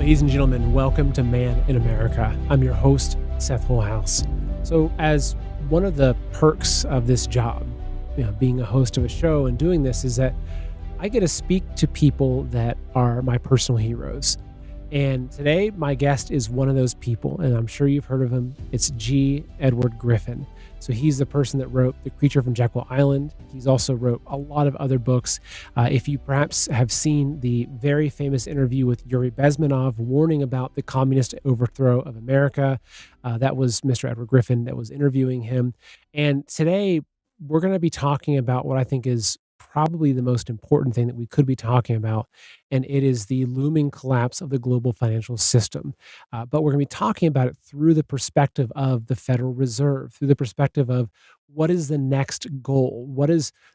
Ladies and gentlemen, welcome to Man in America. I'm your host, Seth Holhouse. So as one of the perks of this job, being a host of a show and doing this, is that I get to speak to people that are my personal heroes. And today, my guest is one of those people, and I'm sure you've heard of him. It's G. Edward Griffin. So he's the person that wrote The Creature from Jekyll Island. He's also wrote a lot of other books. If you perhaps have seen the very famous interview with Yuri Bezmenov warning about the communist overthrow of America, that was Mr. Edward Griffin that was interviewing him. And today, we're going to be talking about what I think is probably the most important thing that we could be talking about, and it is the looming collapse of the global financial system. But we're going to be talking about it through the perspective of the Federal Reserve, through the perspective of what is the next goal?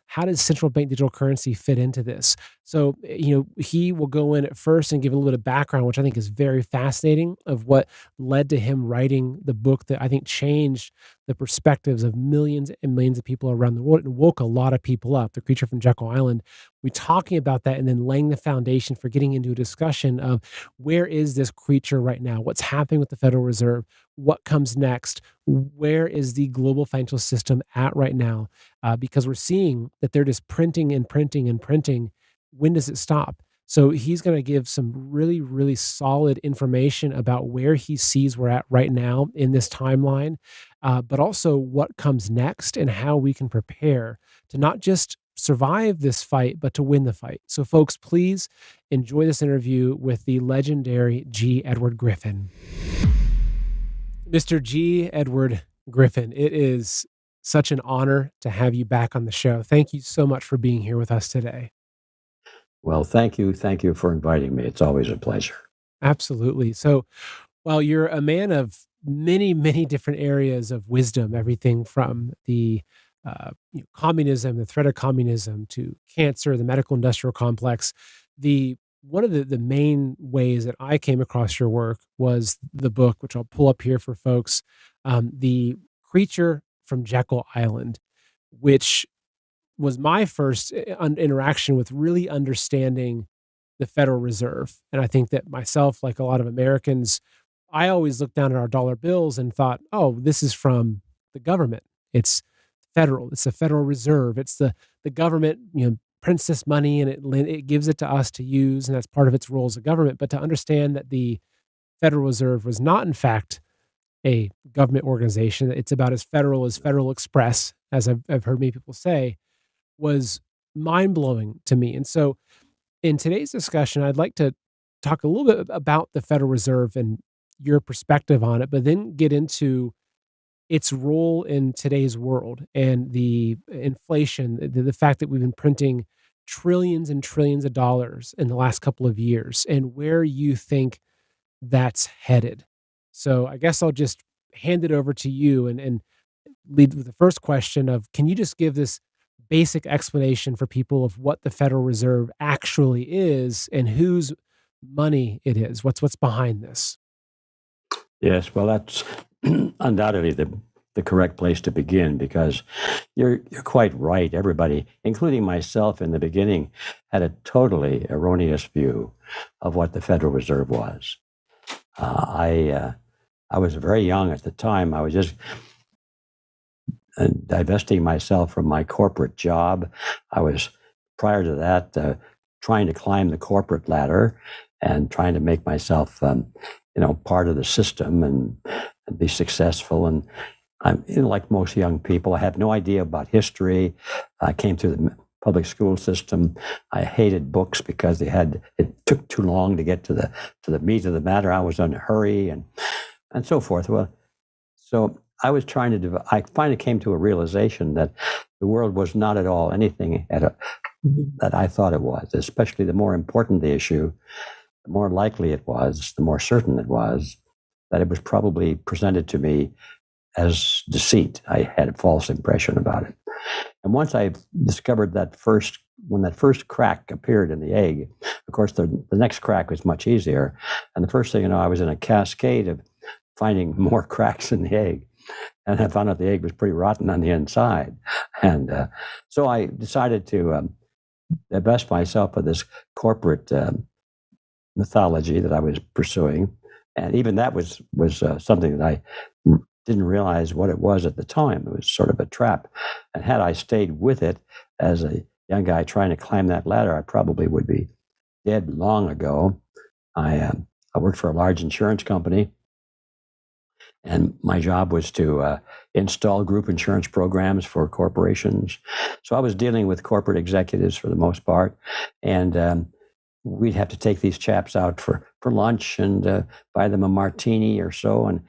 How does central bank digital currency fit into this? So, he will go in at first and give a little bit of background, which I think is very fascinating, of what led to him writing the book that I think changed the perspectives of millions and millions of people around the world and woke a lot of people up. The Creature from Jekyll Island. We're talking about that and then laying the foundation for getting into a discussion of where is this creature right now? What's happening with the Federal Reserve? What comes next? Where is the global financial system at right now? Because we're seeing that they're just printing and printing and printing. When does it stop? So he's going to give some really, really solid information about where he sees we're at right now in this timeline, but also what comes next and how we can prepare to not just survive this fight, but to win the fight. So folks, please enjoy this interview with the legendary G. Edward Griffin. Mr. G. Edward Griffin, it is such an honor to have you back on the show. Thank you so much for being here with us today. Well, thank you. Thank you for inviting me. It's always a pleasure. Absolutely. So, while you're a man of many, many different areas of wisdom, everything from the communism, the threat of communism, to cancer, the medical industrial complex, one of the main ways that I came across your work was the book, which I'll pull up here for folks, The Creature from Jekyll Island, which was my first interaction with really understanding the Federal Reserve. And I think that myself, like a lot of Americans, I always looked down at our dollar bills and thought, oh, this is from the government. It's federal. It's the Federal Reserve. It's the government, prints this money and it gives it to us to use, and that's part of its role as a government. But to understand that the Federal Reserve was not, in fact, a government organization, it's about as Federal Express, as I've heard many people say, was mind-blowing to me. And so in today's discussion, I'd like to talk a little bit about the Federal Reserve and your perspective on it, but then get into its role in today's world and the inflation, the fact that we've been printing trillions and trillions of dollars in the last couple of years, and where you think that's headed. So I guess I'll just hand it over to you and lead with the first question of, can you just give this basic explanation for people of what the Federal Reserve actually is and whose money it is? What's behind this? Yes, well, that's undoubtedly the correct place to begin, because you're quite right. Everybody, including myself in the beginning, had a totally erroneous view of what the Federal Reserve was. I was very young at the time. I was just divesting myself from my corporate job. I was, prior to that, trying to climb the corporate ladder and trying to make myself, part of the system and be successful. And I'm, like most young people, I had no idea about history. I came through the public school system. I hated books because it took too long to get to the meat of the matter. I was in a hurry and so forth. Well, so I was I finally came to a realization that the world was not at all anything that I thought it was, especially the more important the issue, the more likely it was, the more certain it was that it was probably presented to me as deceit. I had a false impression about it. And once I discovered when that first crack appeared in the egg, of course, the next crack was much easier. And the first thing you know, I was in a cascade of finding more cracks in the egg. And I found out the egg was pretty rotten on the inside. And so I decided to divest myself of this corporate mythology that I was pursuing, and even that was something that I didn't realize what it was at the time. It was sort of a trap, and had I stayed with it as a young guy trying to climb that ladder, I probably would be dead long ago. I worked for a large insurance company, and my job was to install group insurance programs for corporations. So I was dealing with corporate executives for the most part, and we'd have to take these chaps out for lunch and buy them a martini or so. And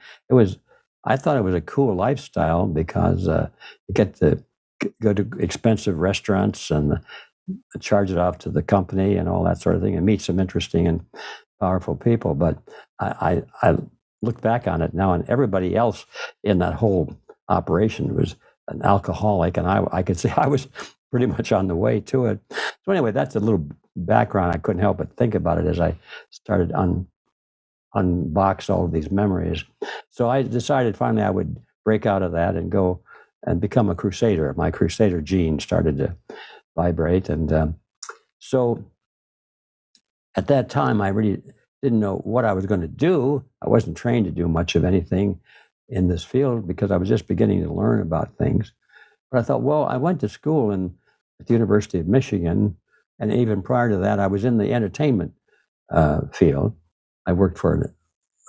I thought it was a cool lifestyle because you get to go to expensive restaurants and charge it off to the company and all that sort of thing, and meet some interesting and powerful people. But I look back on it now, and everybody else in that whole operation was an alcoholic, and I could say I was pretty much on the way to it. So anyway, that's a little background. I couldn't help but think about it as I started unbox all of these memories. So I decided finally I would break out of that and go and become a crusader. My crusader gene started to vibrate, and so at that time I really didn't know what I was going to do. I wasn't trained to do much of anything in this field because I was just beginning to learn about things. But I thought, well, I went to school at the University of Michigan, and even prior to that, I was in the entertainment field. I worked for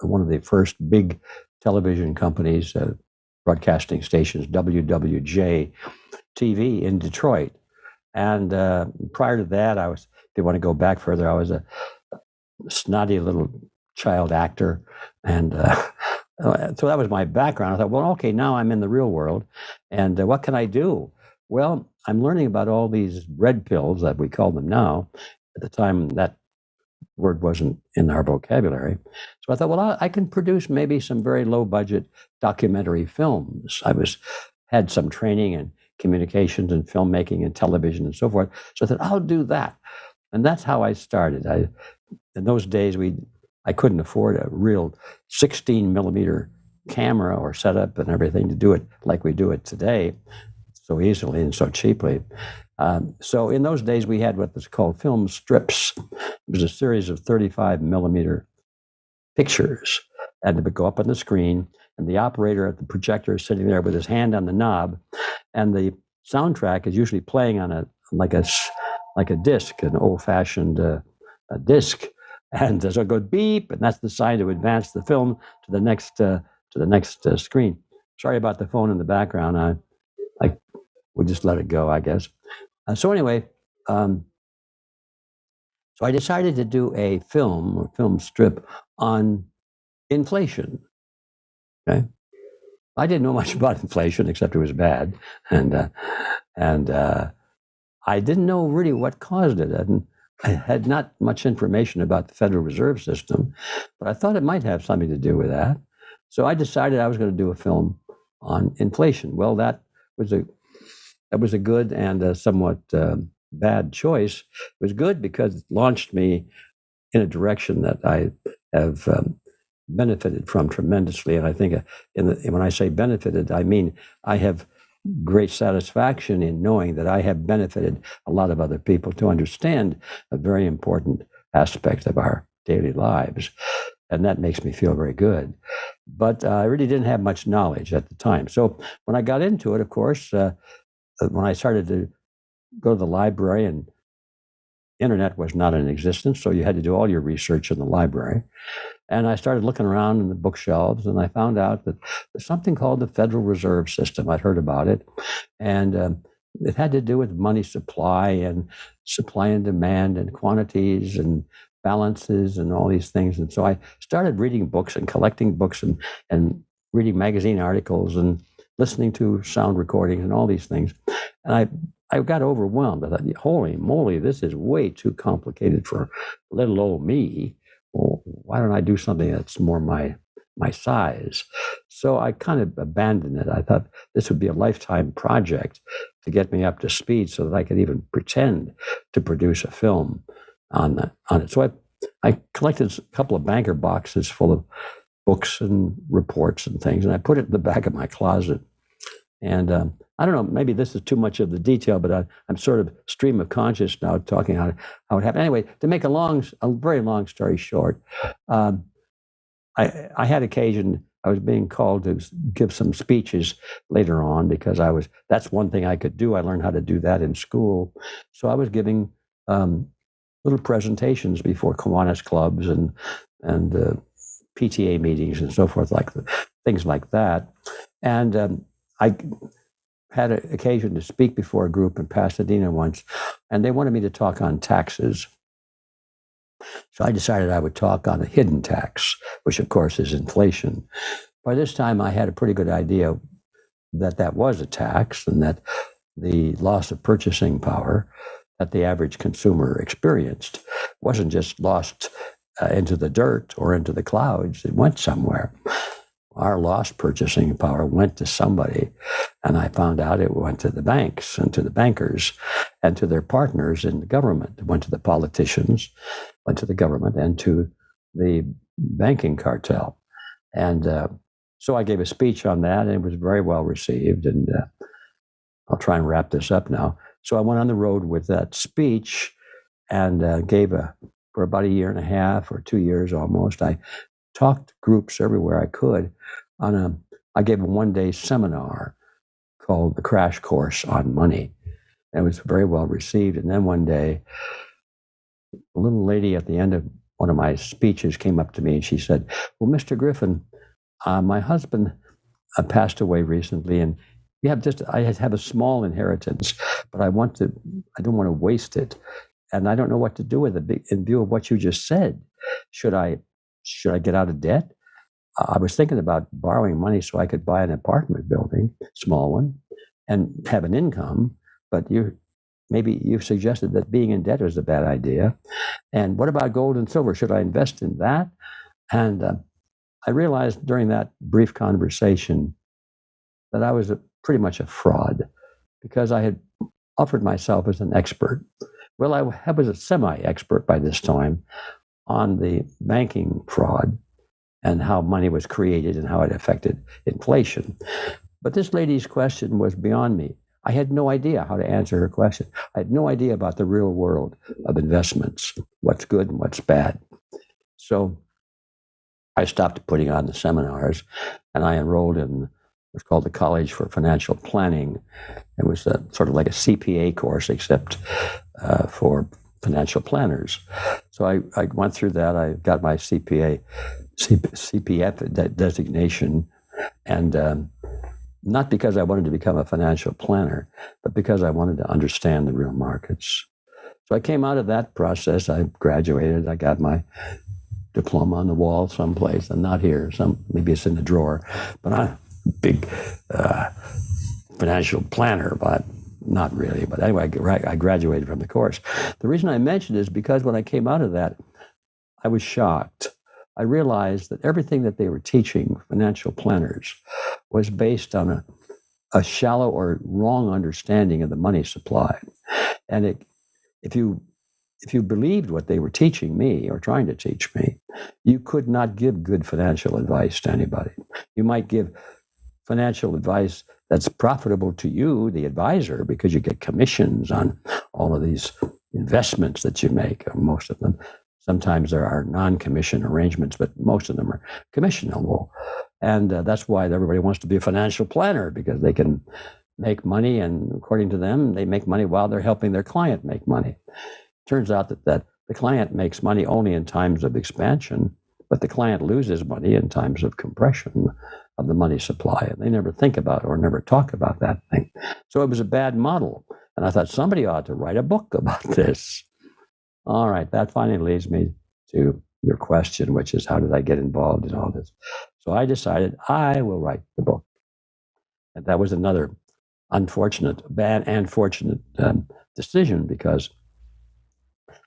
one of the first big television companies, broadcasting stations, WWJ TV in Detroit. And prior to that, if you want to go back further, I was a snotty little child actor. And so that was my background. I thought, well, okay, now I'm in the real world. And what can I do? Well, I'm learning about all these red pills that we call them now. At the time, that word wasn't in our vocabulary. So I thought, well, I can produce maybe some very low budget documentary films. Had some training in communications and filmmaking and television and so forth. So I thought, I'll do that. And that's how I started. In those days, I couldn't afford a real 16 millimeter camera or setup and everything to do it like we do it today so easily and so cheaply. So in those days, we had what was called film strips. It was a series of 35 millimeter pictures, and it would go up on the screen, and the operator at the projector is sitting there with his hand on the knob, and the soundtrack is usually playing on like a disc, an old-fashioned disc, and so it goes beep, and that's the sign to advance the film to the next screen. Sorry about the phone in the background. I would just let it go, I guess. So anyway, so I decided to do a film strip on inflation. Okay, I didn't know much about inflation except it was bad, and I didn't know really what caused it. And I had not much information about the Federal Reserve System, but I thought it might have something to do with that. So I decided I was going to do a film on inflation. Well, that was a good and a somewhat bad choice. It was good because it launched me in a direction that I have benefited from tremendously. And I think when I say benefited, I mean I have great satisfaction in knowing that I have benefited a lot of other people to understand a very important aspect of our daily lives. And that makes me feel very good. But I really didn't have much knowledge at the time. So when I got into it, of course, when I started to go to the library, and internet was not in existence, so you had to do all your research in the library. And I started looking around in the bookshelves, and I found out that there's something called the Federal Reserve System. I'd heard about it. And it had to do with money supply and demand and quantities and balances and all these things. And so I started reading books and collecting books and reading magazine articles and listening to sound recordings and all these things. And I got overwhelmed. I thought, holy moly, this is way too complicated for little old me. Well, why don't I do something that's more my size? So I kind of abandoned it. I thought this would be a lifetime project to get me up to speed so that I could even pretend to produce a film on it. So I collected a couple of banker boxes full of books and reports and things, and I put it in the back of my closet. And I don't know, maybe this is too much of the detail, but I'm sort of stream of conscious now talking how it happened. Anyway, to make a very long story short, um, I had occasion, I was being called to give some speeches later on because that's one thing I could do. I learned how to do that in school. So I was giving little presentations before Kiwanis clubs and PTA meetings and so forth, things like that. And I had an occasion to speak before a group in Pasadena once, and they wanted me to talk on taxes. So I decided I would talk on a hidden tax, which of course is inflation. By this time, I had a pretty good idea that was a tax and that the loss of purchasing power that the average consumer experienced wasn't just lost into the dirt or into the clouds. It went somewhere. Our lost purchasing power went to somebody, and I found out it went to the banks and to the bankers and to their partners in the government. It went to the politicians, went to the government, and to the banking cartel. And so I gave a speech on that, and it was very well received. And I'll try and wrap this up now. So I went on the road with that speech and for about a year and a half or 2 years almost, I talked to groups everywhere I could. I gave a one-day seminar called The Crash Course on Money. And it was very well received. And then one day, a little lady at the end of one of my speeches came up to me and she said, "Well, Mr. Griffin, my husband passed away recently, and I have a small inheritance, but I don't want to waste it. And I don't know what to do with it in view of what you just said. Should I get out of debt?" I was thinking about borrowing money so I could buy an apartment building, small one, and have an income. But maybe you suggested that being in debt was a bad idea. And what about gold and silver? Should I invest in that? And I realized during that brief conversation that I was pretty much a fraud because I had offered myself as an expert. Well, I was a semi-expert by this time on the banking fraud and how money was created and how it affected inflation. But this lady's question was beyond me. I had no idea how to answer her question. I had no idea about the real world of investments, what's good and what's bad. So I stopped putting on the seminars and I enrolled in what's called the College for Financial Planning. It was sort of like a CPA course, except for financial planners. So I went through that. I got my CPF designation, and not because I wanted to become a financial planner, but because I wanted to understand the real markets. So I came out of that process. I graduated. I got my diploma on the wall someplace, and not here. Maybe it's in the drawer, but I'm a big financial planner, but not really. But anyway, I graduated from the course. The reason I mentioned it is because when I came out of that, I was shocked. I realized that everything that they were teaching financial planners was based on a shallow or wrong understanding of the money supply. And if you believed what they were teaching me or trying to teach me, you could not give good financial advice to anybody. You might give financial advice that's profitable to you, the advisor, because you get commissions on all of these investments that you make, or most of them. Sometimes there are non-commission arrangements, but most of them are commissionable. And that's why everybody wants to be a financial planner, because they can make money, and according to them, they make money while they're helping their client make money. Turns out that the client makes money only in times of expansion, but the client loses money in times of compression of the money supply. And they never think about or never talk about that thing. So it was a bad model. And I thought somebody ought to write a book about this. All right, that finally leads me to your question, which is how did I get involved in all this? So I decided I will write the book. And that was another bad and fortunate decision, because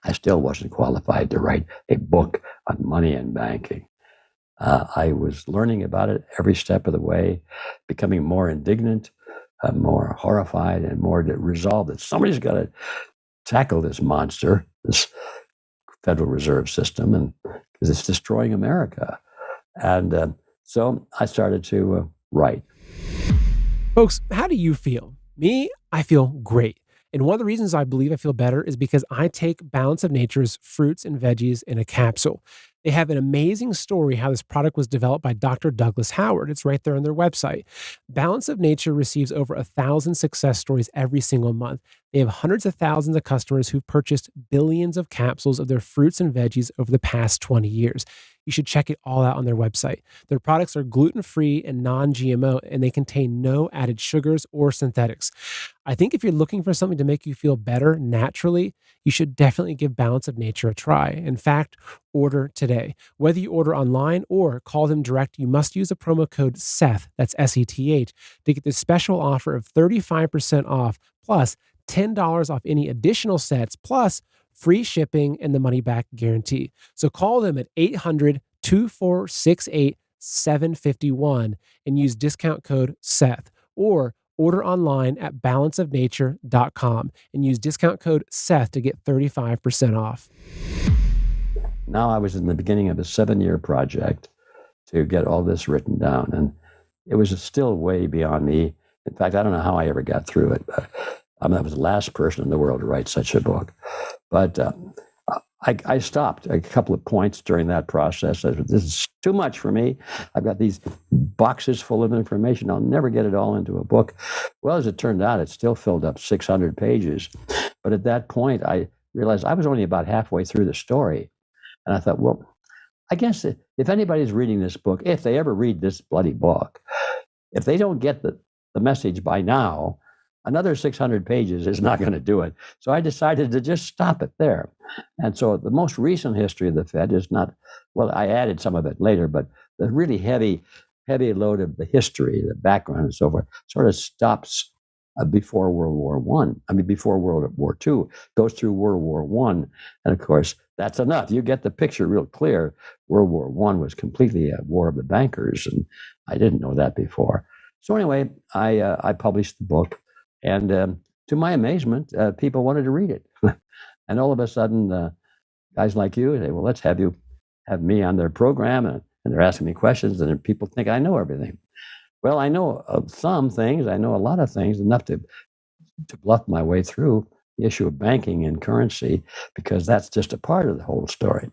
I still wasn't qualified to write a book on money and banking. I was learning about it every step of the way, becoming more indignant, more horrified, and more resolved that somebody's got to tackle this monster, this Federal Reserve System, and because it's destroying America. And so I started to write. Folks, how do you feel? Me, I feel great. And one of the reasons I believe I feel better is because I take Balance of Nature's fruits and veggies in a capsule. They have an amazing story how this product was developed by Dr. Douglas Howard. It's right there on their website. Balance of Nature receives over 1,000 success stories every single month. They have hundreds of thousands of customers who've purchased billions of capsules of their fruits and veggies over the past 20 years. You should check it all out on their website. Their products are gluten-free and non-GMO, and they contain no added sugars or synthetics. I think if you're looking for something to make you feel better naturally, you should definitely give Balance of Nature a try. In fact, order today. Whether you order online or call them direct, you must use the promo code SETH, that's SETH, to get this special offer of 35% off plus $10 off any additional sets, plus free shipping and the money back guarantee. So call them at 800-2468-751 and use discount code SETH, or order online at balanceofnature.com and use discount code SETH to get 35% off. Now I was in the beginning of a 7-year project to get all this written down, and it was still way beyond me. In fact, I don't know how I ever got through it. I was the last person in the world to write such a book. But I stopped a couple of points during that process. I said, this is too much for me. I've got these boxes full of information. I'll never get it all into a book. Well, as it turned out, it still filled up 600 pages. But at that point, I realized I was only about halfway through the story. And I thought, well, I guess if anybody's reading this book, if they ever read this bloody book, if they don't get the message by now, another 600 pages is not going to do it. So I decided to just stop it there. And so the most recent history of the Fed is not, well, I added some of it later, but the really heavy load of the history, the background and so forth, sort of stops before World War before World War II, goes through World War I. And of course, that's enough. You get the picture real clear. World War I was completely a war of the bankers, and I didn't know that before. So anyway, I published the book. And to my amazement, people wanted to read it. And all of a sudden, guys like you say, well, let's have me on their program. And they're asking me questions, and people think I know everything. Well, I know some things. I know a lot of things, enough to bluff my way through the issue of banking and currency, because that's just a part of the whole story.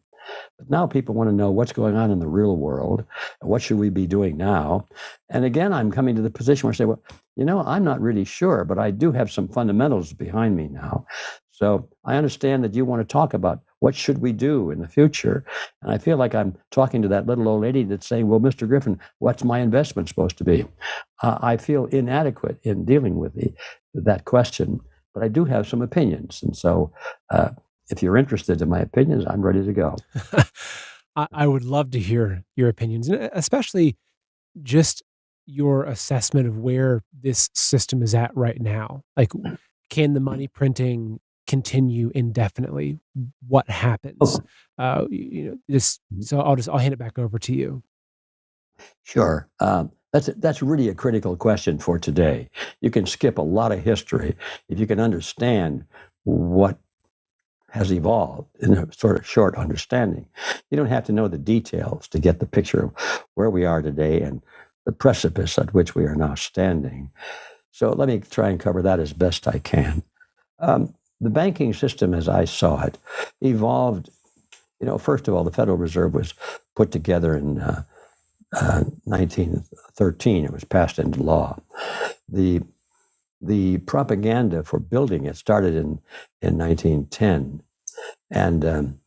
But now people want to know what's going on in the real world. What should we be doing now? And again, I'm coming to the position where I say, well, I'm not really sure, but I do have some fundamentals behind me now. So I understand that you want to talk about what should we do in the future. And I feel like I'm talking to that little old lady that's saying, well, Mr. Griffin, what's my investment supposed to be? I feel inadequate in dealing with that question, but I do have some opinions. And so if you're interested in my opinions, I'm ready to go. I would love to hear your opinions, especially just your assessment of where this system is at right now. Like, can the money printing continue indefinitely? What happens? So I'll hand it back over to you. Sure. That's really a critical question for today. You can skip a lot of history if you can understand what has evolved in a sort of short understanding. You don't have to know the details to get the picture of where we are today and the precipice at which we are now standing. So let me try and cover that as best I can. The banking system, as I saw it, evolved. First of all, the Federal Reserve was put together in 1913. It was passed into law. The propaganda for building it started in 1910. And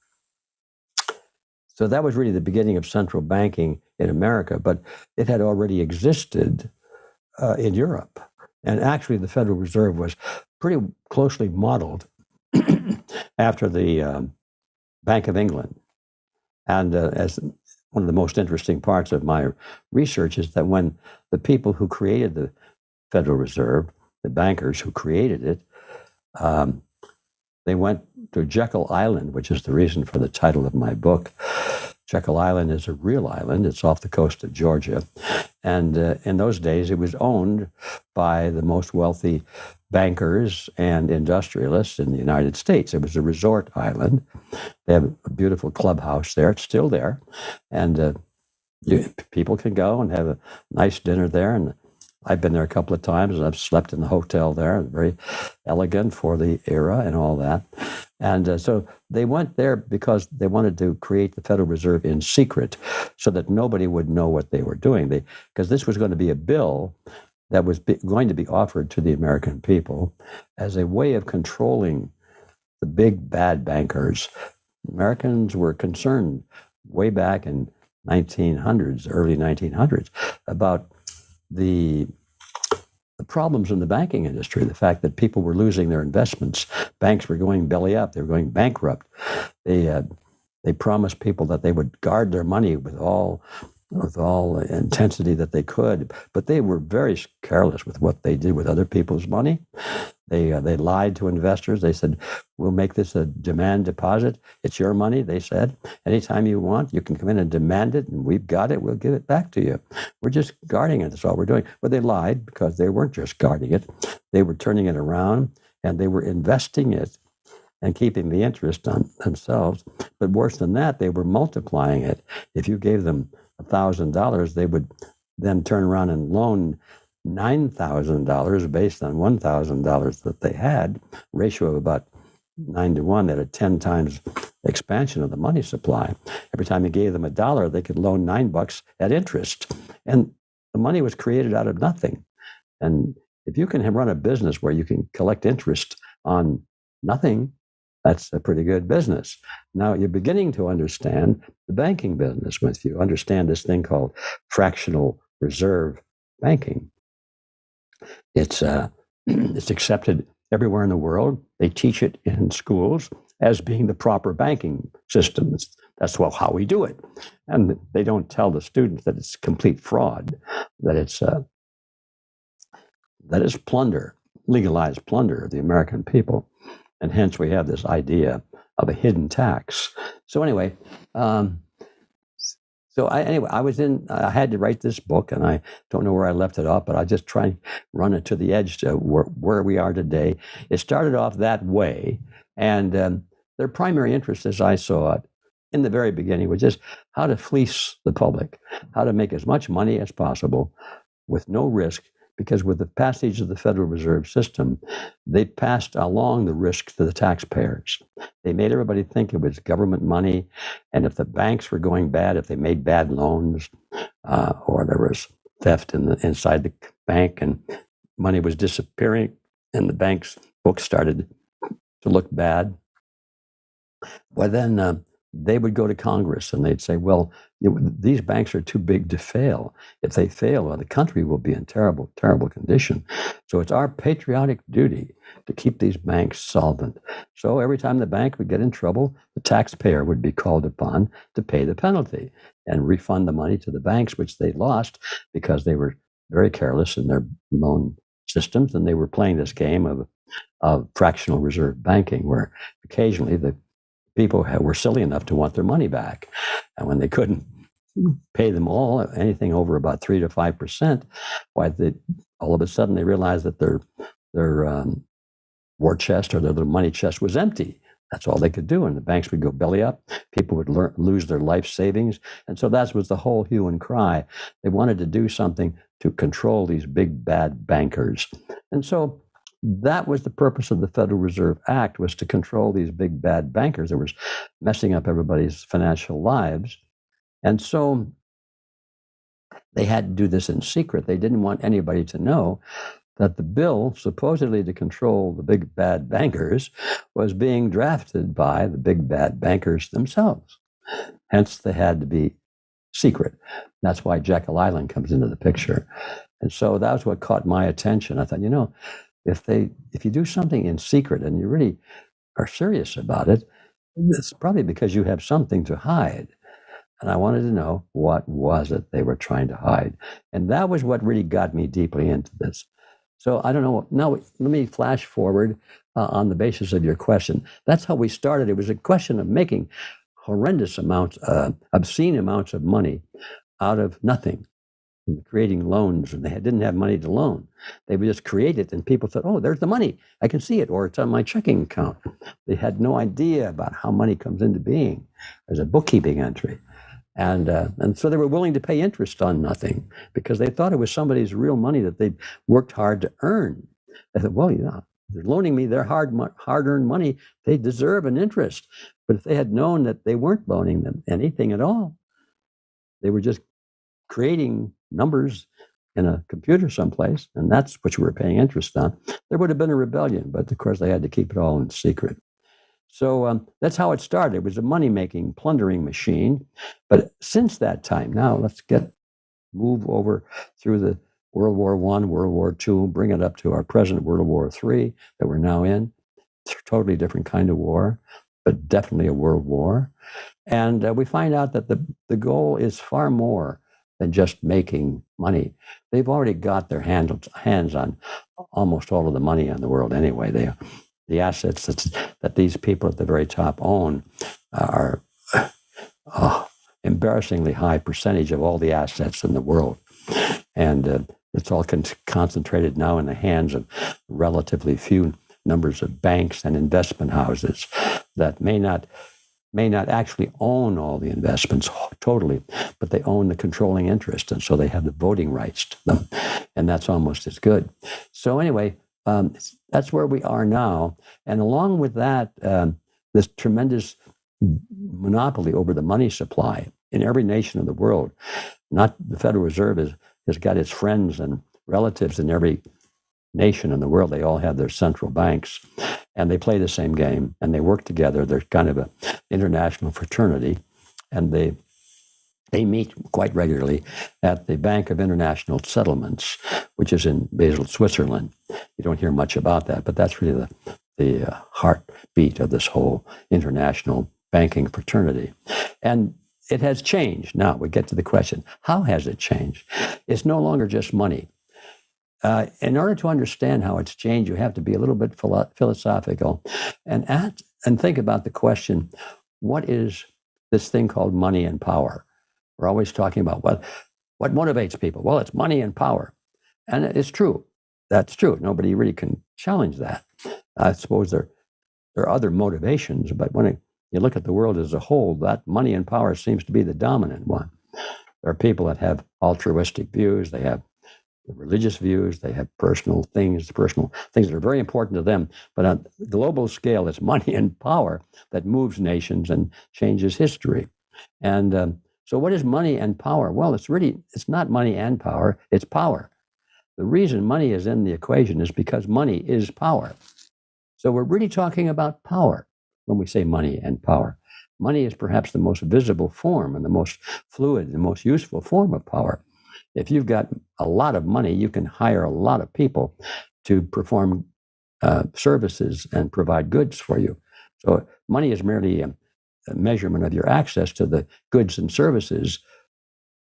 so that was really the beginning of central banking in America, but it had already existed in Europe. And actually, the Federal Reserve was pretty closely modeled after the Bank of England. And as one of the most interesting parts of my research is that when the people who created the Federal Reserve, the bankers who created it, they went to Jekyll Island, which is the reason for the title of my book. Jekyll Island is a real island. It's off the coast of Georgia. And in those days, it was owned by the most wealthy bankers and industrialists in the United States. It was a resort island. They have a beautiful clubhouse there. It's still there. And people can go and have a nice dinner there. And I've been there a couple of times, and I've slept in the hotel there. Very elegant for the era and all that. And so they went there because they wanted to create the Federal Reserve in secret so that nobody would know what they were doing. Because this was going to be a bill that was going to be offered to the American people as a way of controlling the big bad bankers. Americans were concerned way back in 1900s, early 1900s, about the problems in the banking industry, the fact that people were losing their investments. Banks were going belly up. They were going bankrupt. They promised people that they would guard their money with all intensity that they could, but they were very careless with what they did with other people's money. They lied to investors. They said, we'll make this a demand deposit. It's your money, they said. Anytime you want, you can come in and demand it, and we've got it. We'll give it back to you. We're just guarding it. That's all we're doing. But they lied because they weren't just guarding it. They were turning it around, and they were investing it and keeping the interest on themselves. But worse than that, they were multiplying it. If you gave them $1,000, they would then turn around and loan $9,000 based on $1,000 that they had, ratio of about 9 to 1, at a 10 times expansion of the money supply. Every time you gave them $1, they could loan $9 at interest. And the money was created out of nothing. And if you can run a business where you can collect interest on nothing, that's a pretty good business. Now you're beginning to understand the banking business if you understand this thing called fractional reserve banking. It's accepted everywhere in the world. They teach it in schools as being the proper banking system. That's how we do it. And they don't tell the students that it's complete fraud, that it's plunder, legalized plunder of the American people. And hence we have this idea of a hidden tax. So anyway, I had to write this book, and I don't know where I left it off, but I just try and run it to the edge to where we are today. It started off that way, and their primary interest, as I saw it in the very beginning, was just how to fleece the public, how to make as much money as possible with no risk. Because with the passage of the Federal Reserve System, they passed along the risk to the taxpayers. They made everybody think it was government money, and if the banks were going bad, if they made bad loans, or there was theft inside the bank and money was disappearing, and the bank's books started to look bad, well, then they would go to Congress and they'd say, well, these banks are too big to fail. If they fail, well, the country will be in terrible, terrible condition. So it's our patriotic duty to keep these banks solvent. So every time the bank would get in trouble, the taxpayer would be called upon to pay the penalty and refund the money to the banks, which they lost because they were very careless in their loan systems, and they were playing this game of fractional reserve banking, where occasionally the people were silly enough to want their money back. And when they couldn't pay them all, anything over about 3 to 5%, why all of a sudden they realized that their war chest or their little money chest was empty. That's all they could do. And the banks would go belly up. People would lose their life savings. And so that was the whole hue and cry. They wanted to do something to control these big bad bankers. And so that was the purpose of the Federal Reserve Act, was to control these big bad bankers that were messing up everybody's financial lives. And so they had to do this in secret. They didn't want anybody to know that the bill, supposedly to control the big bad bankers, was being drafted by the big bad bankers themselves. Hence, they had to be secret. That's why Jekyll Island comes into the picture. And so that was what caught my attention. I thought, if you do something in secret and you really are serious about it, it's probably because you have something to hide. And I wanted to know, what was it they were trying to hide? And that was what really got me deeply into this. So I don't know. Now, let me flash forward on the basis of your question. That's how we started. It was a question of making horrendous amounts, obscene amounts of money out of nothing, creating loans, and they didn't have money to loan. They would just create it, and people thought, oh, there's the money. I can see it, or it's on my checking account. They had no idea about how money comes into being as a bookkeeping entry. And so they were willing to pay interest on nothing because they thought it was somebody's real money that they'd worked hard to earn. They thought, well, yeah, they're loaning me their hard-earned money. They deserve an interest. But if they had known that they weren't loaning them anything at all, they were just creating numbers in a computer someplace, and that's what you were paying interest on, there would have been a rebellion. But of course, they had to keep it all in secret. So that's how it started. It was a money-making, plundering machine. But since that time, now let's move over through the World War I, World War II, bring it up to our present World War III that we're now in. It's a totally different kind of war, but definitely a world war. And we find out that the goal is far more than just making money. They've already got their hands on almost all of the money in the world anyway. The assets that these people at the very top own are embarrassingly high percentage of all the assets in the world. And it's all concentrated now in the hands of relatively few numbers of banks and investment houses that may not actually own all the investments totally, but they own the controlling interest, and so they have the voting rights to them, and that's almost as good. So anyway, that's where we are now, and along with that, this tremendous monopoly over the money supply in every nation of the world. Not the Federal Reserve has got its friends and relatives in every nation in the world. They all have their central banks, and they play the same game, and they work together. They're kind of an international fraternity, and they meet quite regularly at the Bank of International Settlements, which is in Basel, Switzerland. You don't hear much about that, but that's really the heartbeat of this whole international banking fraternity. And it has changed. Now we get to the question, how has it changed? It's no longer just money. In order to understand how it's changed, you have to be a little bit philosophical and think about the question, what is this thing called money and power? We're always talking about what motivates people. Well, it's money and power. And it's true. That's true. Nobody really can challenge that. I suppose there are other motivations, but when you look at the world as a whole, that money and power seems to be the dominant one. There are people that have altruistic views. They have religious views. They have personal things that are very important to them. But on the global scale, it's money and power that moves nations and changes history. And so what is money and power? Well, it's not money and power, it's power. The reason money is in the equation is because money is power. So we're really talking about power when we say money and power. Money is perhaps the most visible form and the most fluid and the most useful form of power. If you've got a lot of money, you can hire a lot of people to perform services and provide goods for you. So money is merely a measurement of your access to the goods and services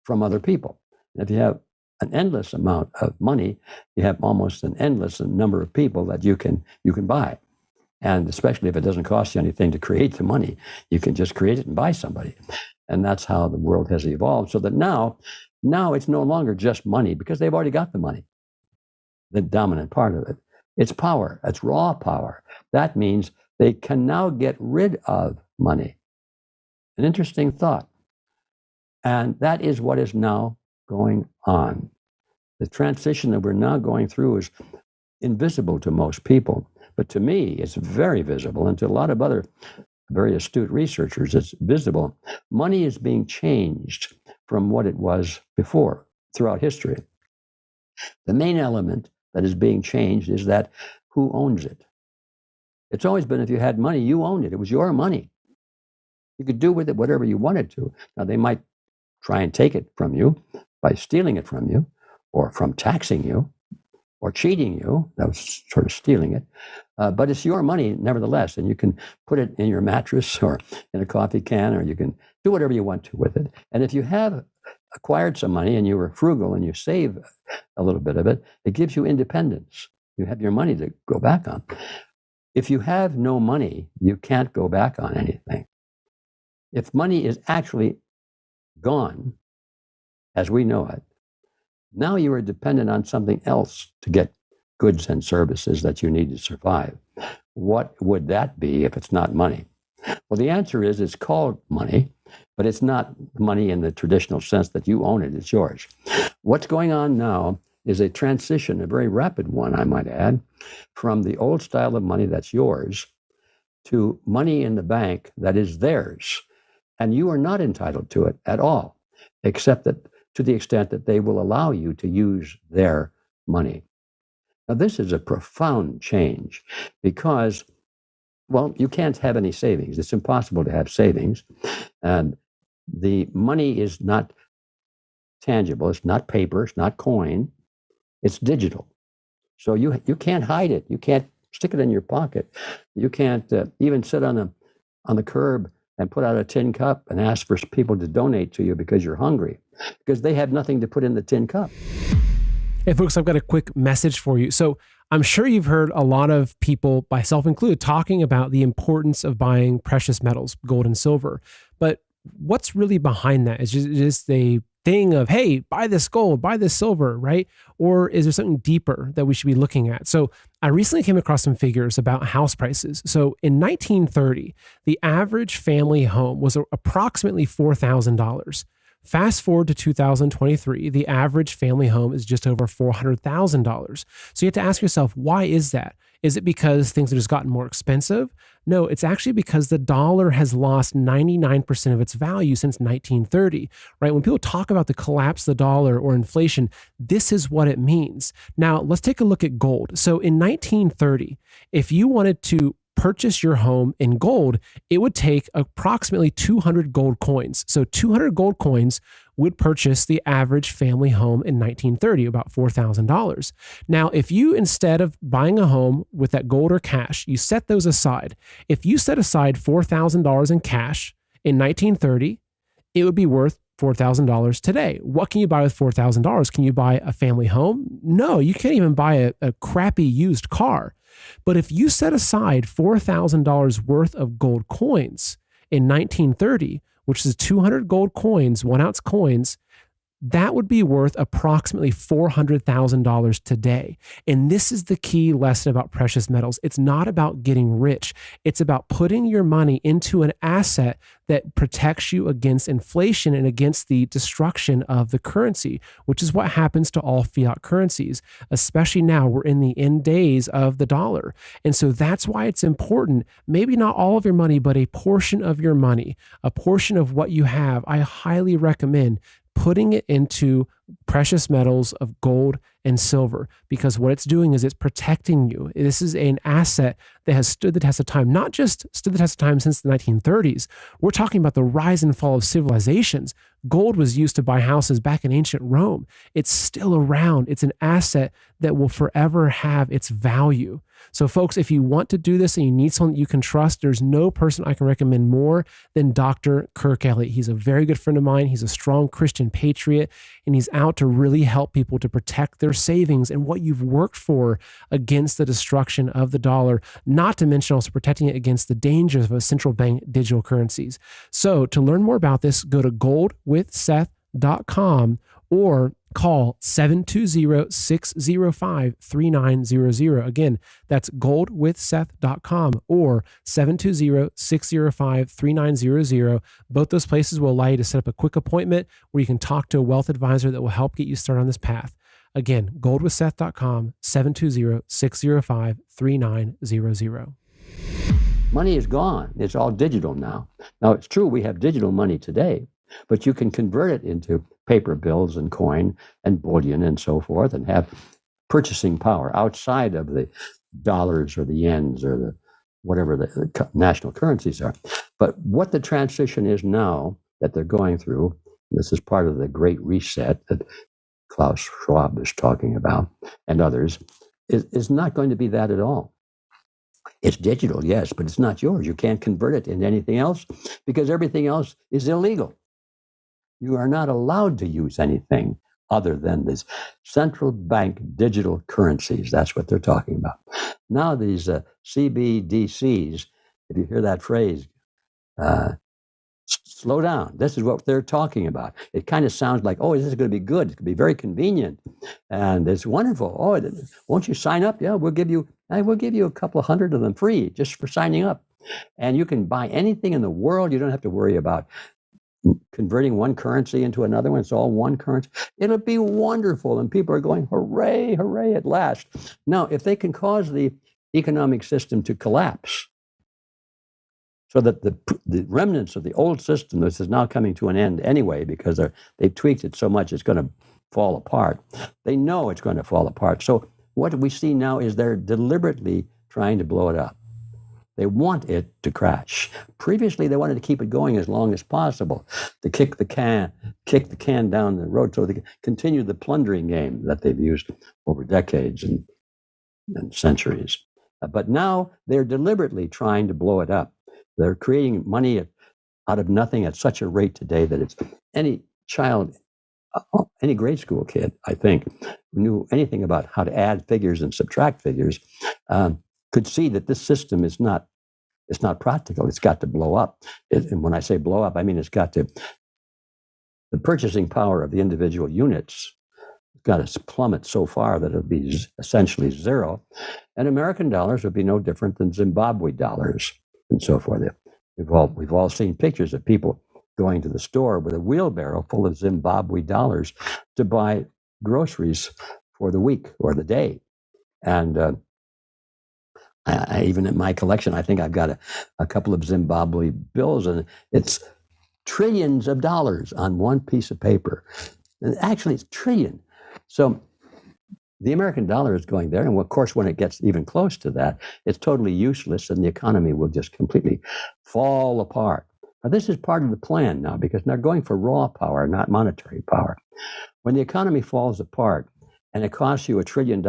from other people. And if you have an endless amount of money, you have almost an endless number of people that you can buy. And especially if it doesn't cost you anything to create the money, you can just create it and buy somebody. And that's how the world has evolved. So that now it's no longer just money because they've already got the money, the dominant part of it. It's power. It's raw power. That means they can now get rid of money. An interesting thought. And that is what is now going on. The transition that we're now going through is invisible to most people. But to me, it's very visible. And to a lot of other very astute researchers, it's visible. Money is being changed from what it was before throughout history. The main element that is being changed is that who owns it? It's always been if you had money, you owned it. It was your money. You could do with it whatever you wanted to. Now, they might try and take it from you by stealing it from you or from taxing you or cheating you. That was sort of stealing it. But it's your money nevertheless, and you can put it in your mattress or in a coffee can, or you can do whatever you want to with it. And if you have acquired some money and you were frugal and you save a little bit of it, it gives you independence. You have your money to go back on. If you have no money, you can't go back on anything. If money is actually gone, as we know it, now you are dependent on something else to get goods and services that you need to survive. What would that be if it's not money? Well, the answer is it's called money, but it's not money in the traditional sense that you own it, it's yours. What's going on now is a transition, a very rapid one, I might add, from the old style of money that's yours to money in the bank that is theirs. And you are not entitled to it at all, except that to the extent that they will allow you to use their money. Now, this is a profound change because, well, you can't have any savings. It's impossible to have savings. And the money is not tangible. It's not paper. It's not coin. It's digital. So you can't hide it. You can't stick it in your pocket. You can't even sit on the curb and put out a tin cup and ask for people to donate to you because you're hungry, because they have nothing to put in the tin cup. Hey, folks, I've got a quick message for you. So I'm sure you've heard a lot of people, myself included, talking about the importance of buying precious metals, gold and silver. But what's really behind that? Is just a thing of, hey, buy this gold, buy this silver, right? Or is there something deeper that we should be looking at? So I recently came across some figures about house prices. So in 1930, the average family home was approximately $4,000. Fast forward to 2023, the average family home is just over $400,000. So you have to ask yourself, why is that? Is it because things have just gotten more expensive? No, it's actually because the dollar has lost 99% of its value since 1930, right? When people talk about the collapse of the dollar or inflation, this is what it means. Now, let's take a look at gold. So in 1930, if you wanted to purchase your home in gold, it would take approximately 200 gold coins. So 200 gold coins would purchase the average family home in 1930, about $4,000. Now, if you, instead of buying a home with that gold or cash, you set those aside. If you set aside $4,000 in cash in 1930, it would be worth $4,000 today. What can you buy with $4,000? Can you buy a family home? No, you can't even buy a crappy used car. But if you set aside $4,000 worth of gold coins in 1930, which is 200 gold coins, 1 ounce coins, that would be worth approximately $400,000 today. And this is the key lesson about precious metals. It's not about getting rich. It's about putting your money into an asset that protects you against inflation and against the destruction of the currency, which is what happens to all fiat currencies, especially now we're in the end days of the dollar. And so that's why it's important, maybe not all of your money, but a portion of your money, a portion of what you have, I highly recommend putting it into precious metals of gold and silver, because what it's doing is it's protecting you. This is an asset that has stood the test of time, not just stood the test of time since the 1930s. We're talking about the rise and fall of civilizations. Gold was used to buy houses back in ancient Rome. It's still around. It's an asset that will forever have its value. So folks, if you want to do this and you need someone that you can trust, there's no person I can recommend more than Dr. Kirk Elliott. He's a very good friend of mine. He's a strong Christian patriot, and he's out to really help people to protect their savings and what you've worked for against the destruction of the dollar, not to mention also protecting it against the dangers of central bank digital currencies. So to learn more about this, go to goldwithseth.com or call 720-605-3900. Again, that's goldwithseth.com or 720-605-3900. Both those places will allow you to set up a quick appointment where you can talk to a wealth advisor that will help get you started on this path. Again, goldwithseth.com, 720-605-3900. Money is gone. It's all digital now. Now, it's true we have digital money today, but you can convert it into paper bills and coin and bullion and so forth and have purchasing power outside of the dollars or the yens or the whatever the national currencies are. But what the transition is now that they're going through, this is part of the Great Reset that Klaus Schwab is talking about and others, is not going to be that at all. It's digital, yes, but it's not yours. You can't convert it into anything else because everything else is illegal. You are not allowed to use anything other than this central bank digital currencies. That's what they're talking about. Now these CBDCs, if you hear that phrase, slow down. This is what they're talking about. It kind of sounds like, oh, this is going to be good. It's going to be very convenient. And it's wonderful. Oh, won't you sign up? Yeah, we'll give you a couple of hundred of them free just for signing up. And you can buy anything in the world. You don't have to worry about converting one currency into another one. It's all one currency. It'll be wonderful. And people are going, hooray, hooray, at last. Now, if they can cause the economic system to collapse so that the remnants of the old system, this is now coming to an end anyway, because they've tweaked it so much it's going to fall apart. They know it's going to fall apart. So what we see now is they're deliberately trying to blow it up. They want it to crash. Previously, they wanted to keep it going as long as possible, to kick the can down the road, so they can continue the plundering game that they've used over decades and centuries. But now they're deliberately trying to blow it up. They're creating money out of nothing at such a rate today that it's any child, any grade school kid, I think, who knew anything about how to add figures and subtract figures, could see that this system is not practical. It's got to blow up. And when I say blow up, I mean the purchasing power of the individual units has got to plummet so far that it'll be essentially zero. And American dollars would be no different than Zimbabwe dollars and so forth. We've all seen pictures of people going to the store with a wheelbarrow full of Zimbabwe dollars to buy groceries for the week or the day. And I even in my collection, I think I've got a couple of Zimbabwe bills, and it's trillions of dollars on one piece of paper. And actually, it's trillion. So the American dollar is going there. And of course, when it gets even close to that, it's totally useless, and the economy will just completely fall apart. Now, this is part of the plan now, because they're going for raw power, not monetary power. When the economy falls apart and it costs you $1 trillion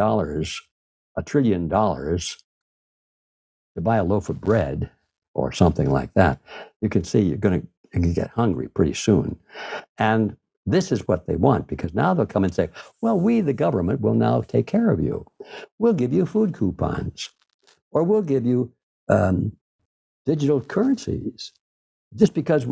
to buy a loaf of bread or something like that, you can see you're going to get hungry pretty soon. And this is what they want, because now they'll come and say, well, we, the government, will now take care of you. We'll give you food coupons, or we'll give you digital currencies, just because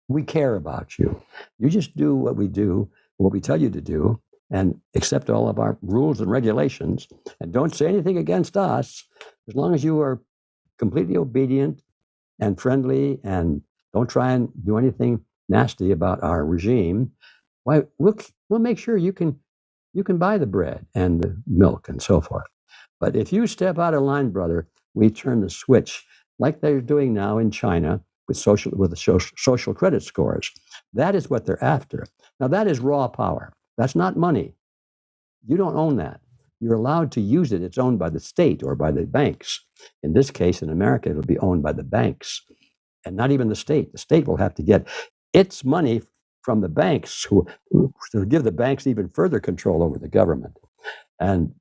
we care about you. You just do what we do, what we tell you to do, and accept all of our rules and regulations, and don't say anything against us, as long as you are completely obedient and friendly and don't try and do anything nasty about our regime. Why, we'll make sure you can buy the bread and the milk and so forth. But if you step out of line, brother, we turn the switch, like they're doing now in China with the social credit scores. That is what they're after. Now, that is raw power. That's not money. You don't own that. You're allowed to use it. It's owned by the state or by the banks. In this case, in America, it'll be owned by the banks, and not even the state. The state will have to get its money from the banks, who give the banks even further control over the government. And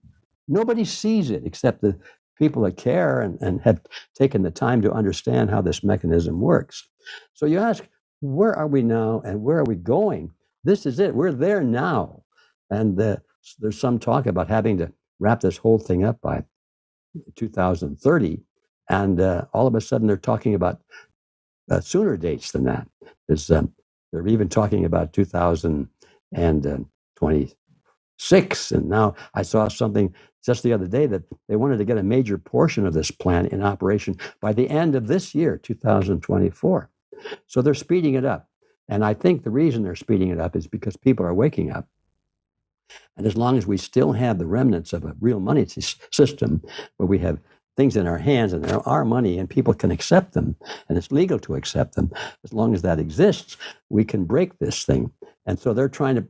nobody sees it except the people that care and have taken the time to understand how this mechanism works. So you ask, where are we now and where are we going? This is it. We're there now. And there's some talk about having to wrap this whole thing up by 2030. And all of a sudden, they're talking about sooner dates than that. They're even talking about 2026. And now I saw something just the other day that they wanted to get a major portion of this plan in operation by the end of this year, 2024. So they're speeding it up. And I think the reason they're speeding it up is because people are waking up. And as long as we still have the remnants of a real money system where we have things in our hands and they're our money and people can accept them and it's legal to accept them, as long as that exists, we can break this thing. And so they're trying to,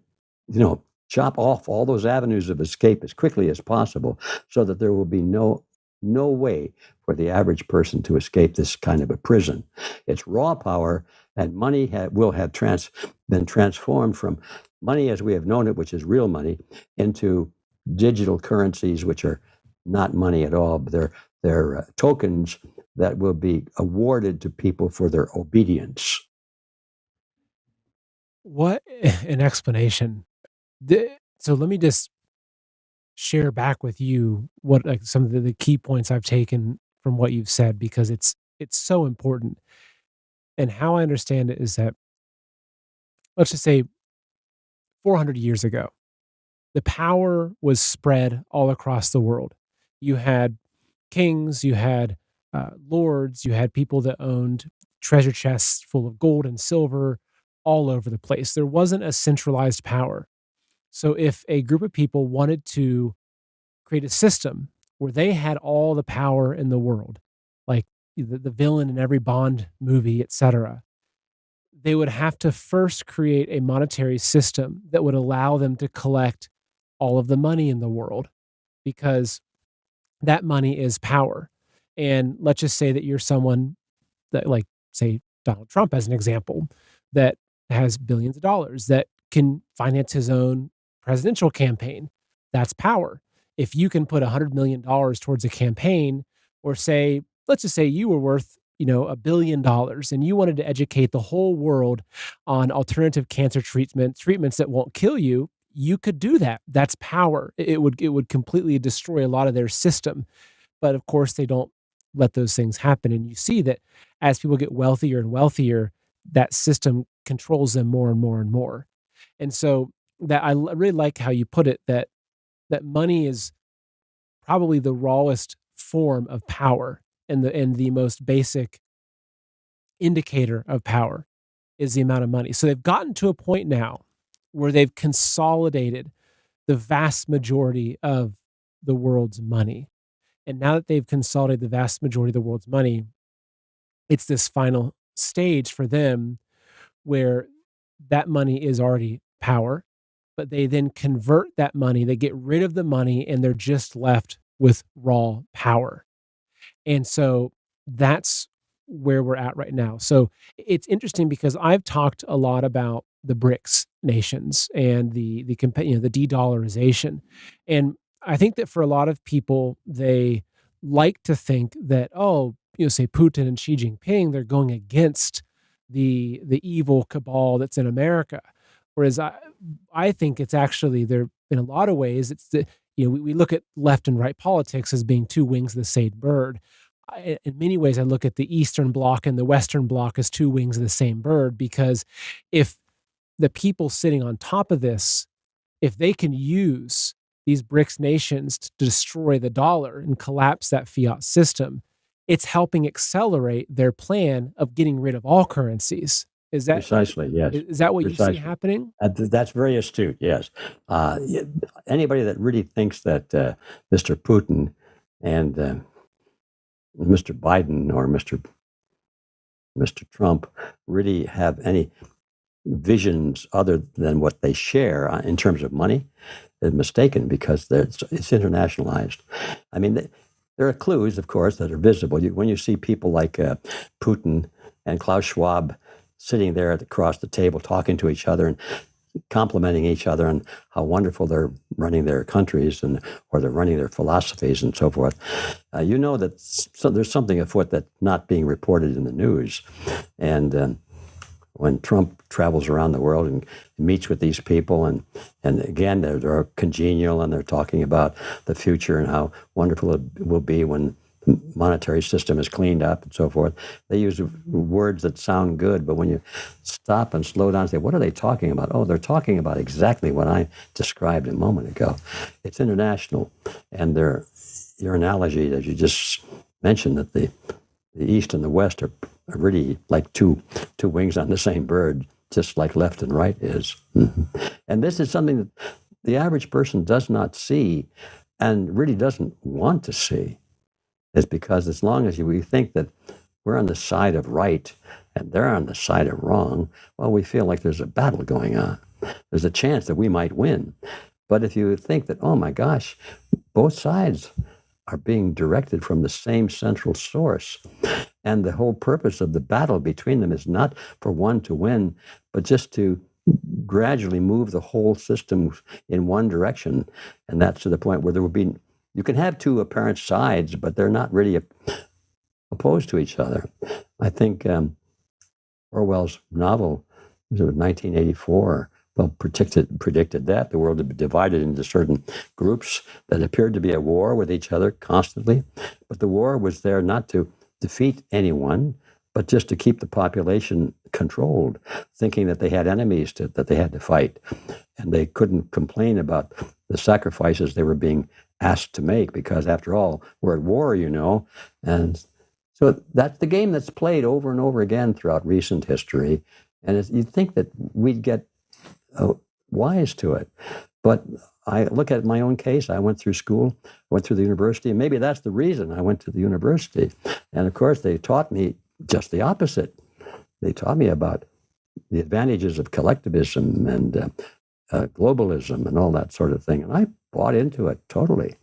chop off all those avenues of escape as quickly as possible so that there will be no way for the average person to escape this kind of a prison. It's raw power, and money will have been transformed from money as we have known it, which is real money, into digital currencies, which are not money at all, but they're tokens that will be awarded to people for their obedience. What an explanation. So let me just share back with you what some of the key points I've taken from what you've said, because it's so important. And how I understand it is that, let's just say 400 years ago, the power was spread all across the world. You had kings, you had lords, you had people that owned treasure chests full of gold and silver, all over the place. There wasn't a centralized power. So if a group of people wanted to create a system where they had all the power in the world, like the villain in every Bond movie, etc., they would have to first create a monetary system that would allow them to collect all of the money in the world, because that money is power. And let's just say that you're someone that, like, say, Donald Trump as an example, that has billions of dollars that can finance his own presidential campaign. That's power. If you can put $100 million towards a campaign, or say, let's just say you were worth, $1 billion, and you wanted to educate the whole world on alternative cancer treatments that won't kill you, you could do that. That's power. It would completely destroy a lot of their system. But of course, they don't let those things happen. And you see that as people get wealthier and wealthier, that system controls them more and more and more. And so that really like how you put it, that money is probably the rawest form of power, and the most basic indicator of power is the amount of money. So they've gotten to a point now where they've consolidated the vast majority of the world's money. And now that they've consolidated the vast majority of the world's money, it's this final stage for them where that money is already power, but they then convert that money, they get rid of the money, and they're just left with raw power. And so that's where we're at right now. So it's interesting because I've talked a lot about the BRICS nations and the de-dollarization. And I think that for a lot of people, they like to think that, oh, say Putin and Xi Jinping, they're going against the evil cabal that's in America. Whereas I think it's actually, there in a lot of ways, it's we look at left and right politics as being two wings of the same bird. In many ways, I look at the Eastern Bloc and the Western Bloc as two wings of the same bird, because if the people sitting on top of this, if they can use these BRICS nations to destroy the dollar and collapse that fiat system, it's helping accelerate their plan of getting rid of all currencies. Is that precisely? Yes. Is that what Precisely. you see happening? That's very astute. Yes. Anybody that really thinks that Mr. Putin and Mr. Biden or Mr. Trump really have any visions other than what they share in terms of money is mistaken, because it's internationalized. I mean, there are clues, of course, that are visible. When you see people like Putin and Klaus Schwab sitting there across the table talking to each other and complimenting each other on how wonderful they're running their countries or they're running their philosophies and so forth, you know that there's something afoot that's not being reported in the news. And when Trump travels around the world and meets with these people, and again, they're congenial, and they're talking about the future and how wonderful it will be when the monetary system is cleaned up and so forth. They use words that sound good, but when you stop and slow down and say, what are they talking about? Oh, they're talking about exactly what I described a moment ago. It's international. And your analogy that you just mentioned, that the East and the West are really like two wings on the same bird, just like left and right is. And this is something that the average person does not see and really doesn't want to see. Is because as long as we think that we're on the side of right and they're on the side of wrong, well, we feel like there's a battle going on. There's a chance that we might win. But if you think that, oh my gosh, both sides are being directed from the same central source, and the whole purpose of the battle between them is not for one to win, but just to gradually move the whole system in one direction, and that's to the point where there will be, you can have two apparent sides, but they're not really opposed to each other. I think Orwell's novel, was it 1984, well, predicted that the world would be divided into certain groups that appeared to be at war with each other constantly. But the war was there not to defeat anyone, but just to keep the population controlled, thinking that they had enemies that they had to fight. And they couldn't complain about the sacrifices they were being asked to make, because after all, we're at war, And so that's the game that's played over and over again throughout recent history. And you'd think that we'd get wise to it. But I look at my own case. I went through school, went through the university, and maybe that's the reason I went to the university. And of course, they taught me just the opposite. They taught me about the advantages of collectivism and globalism and all that sort of thing. And I bought into it totally.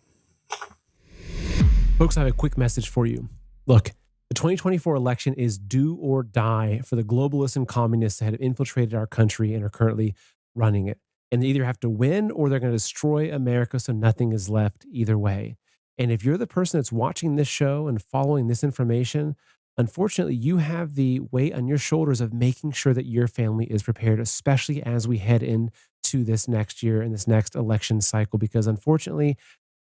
Folks, I have a quick message for you. Look, the 2024 election is do or die for the globalists and communists that have infiltrated our country and are currently running it. And they either have to win or they're going to destroy America so nothing is left either way. And if you're the person that's watching this show and following this information, unfortunately, you have the weight on your shoulders of making sure that your family is prepared, especially as we head into this next year and this next election cycle, because unfortunately,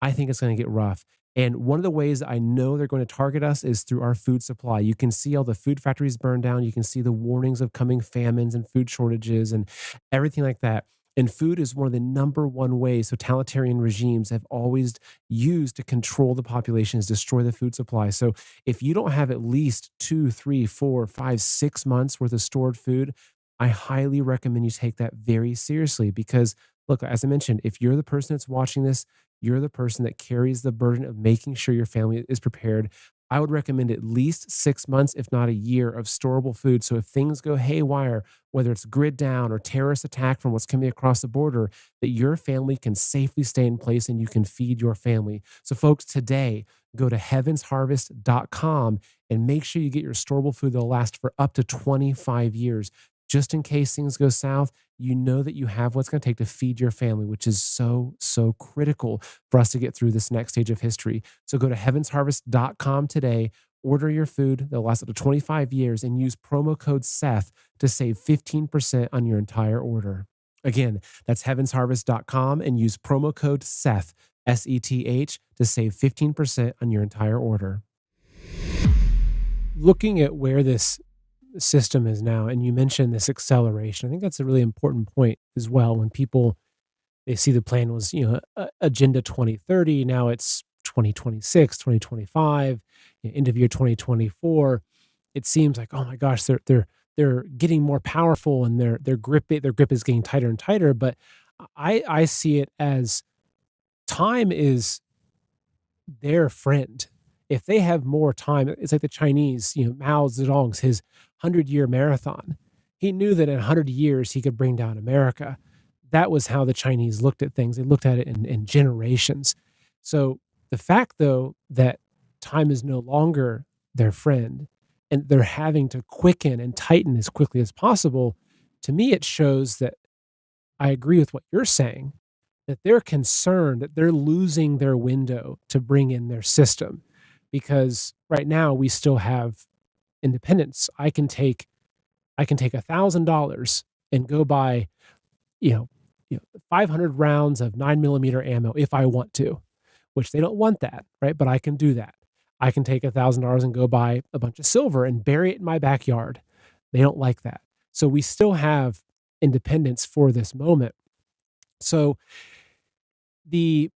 I think it's going to get rough. And one of the ways I know they're going to target us is through our food supply. You can see all the food factories burned down. You can see the warnings of coming famines and food shortages and everything like that. And food is one of the number one ways totalitarian regimes have always used to control the population, is destroy the food supply. So if you don't have at least 2, 3, 4, 5, 6 months worth of stored food, I highly recommend you take that very seriously because, look, as I mentioned, if you're the person that's watching this, you're the person that carries the burden of making sure your family is prepared. I would recommend at least 6 months, if not a year, of storable food. So if things go haywire, whether it's grid down or terrorist attack from what's coming across the border, that your family can safely stay in place and you can feed your family. So folks, today, go to heavensharvest.com and make sure you get your storable food that'll last for up to 25 years. Just in case things go south, you know that you have what's going to take to feed your family, which is so, so critical for us to get through this next stage of history. So go to heavensharvest.com today, order your food that'll last up to 25 years, and use promo code Seth to save 15% on your entire order. Again, that's heavensharvest.com and use promo code Seth, S-E-T-H, to save 15% on your entire order. Looking at where this system is now, and you mentioned this acceleration, I think that's a really important point as well. When people, they see the plan was, Agenda 2030, now it's 2026, 2025, end of year 2024. It seems like, oh my gosh, they're getting more powerful and their grip is getting tighter and tighter. But I see it as time is their friend. If they have more time, it's like the Chinese, Mao Zedong's, his 100-year marathon. He knew that in 100 years he could bring down America. That was how the Chinese looked at things. They looked at it in generations. So the fact, though, that time is no longer their friend and they're having to quicken and tighten as quickly as possible, to me, it shows that I agree with what you're saying, that they're concerned that they're losing their window to bring in their system. Because right now we still have independence. I can take $1,000 and go buy, 500 rounds of 9mm ammo if I want to, which they don't want that, right? But I can do that. I can take $1,000 and go buy a bunch of silver and bury it in my backyard. They don't like that. So we still have independence for this moment. So the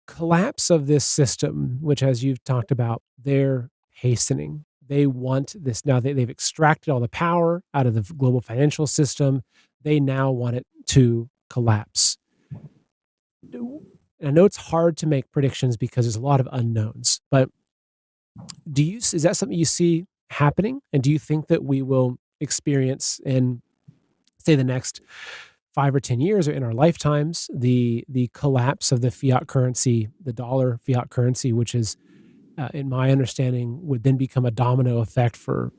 collapse of this system, which, as you've talked about, they're hastening. They want this now. They've extracted all the power out of the global financial system. They now want it to collapse. I know it's hard to make predictions because there's a lot of unknowns, but is that something you see happening? And do you think that we will experience in, say, the next 5 or 10 years or in our lifetimes, the collapse of the fiat currency, the dollar fiat currency, which is, in my understanding, would then become a domino effect for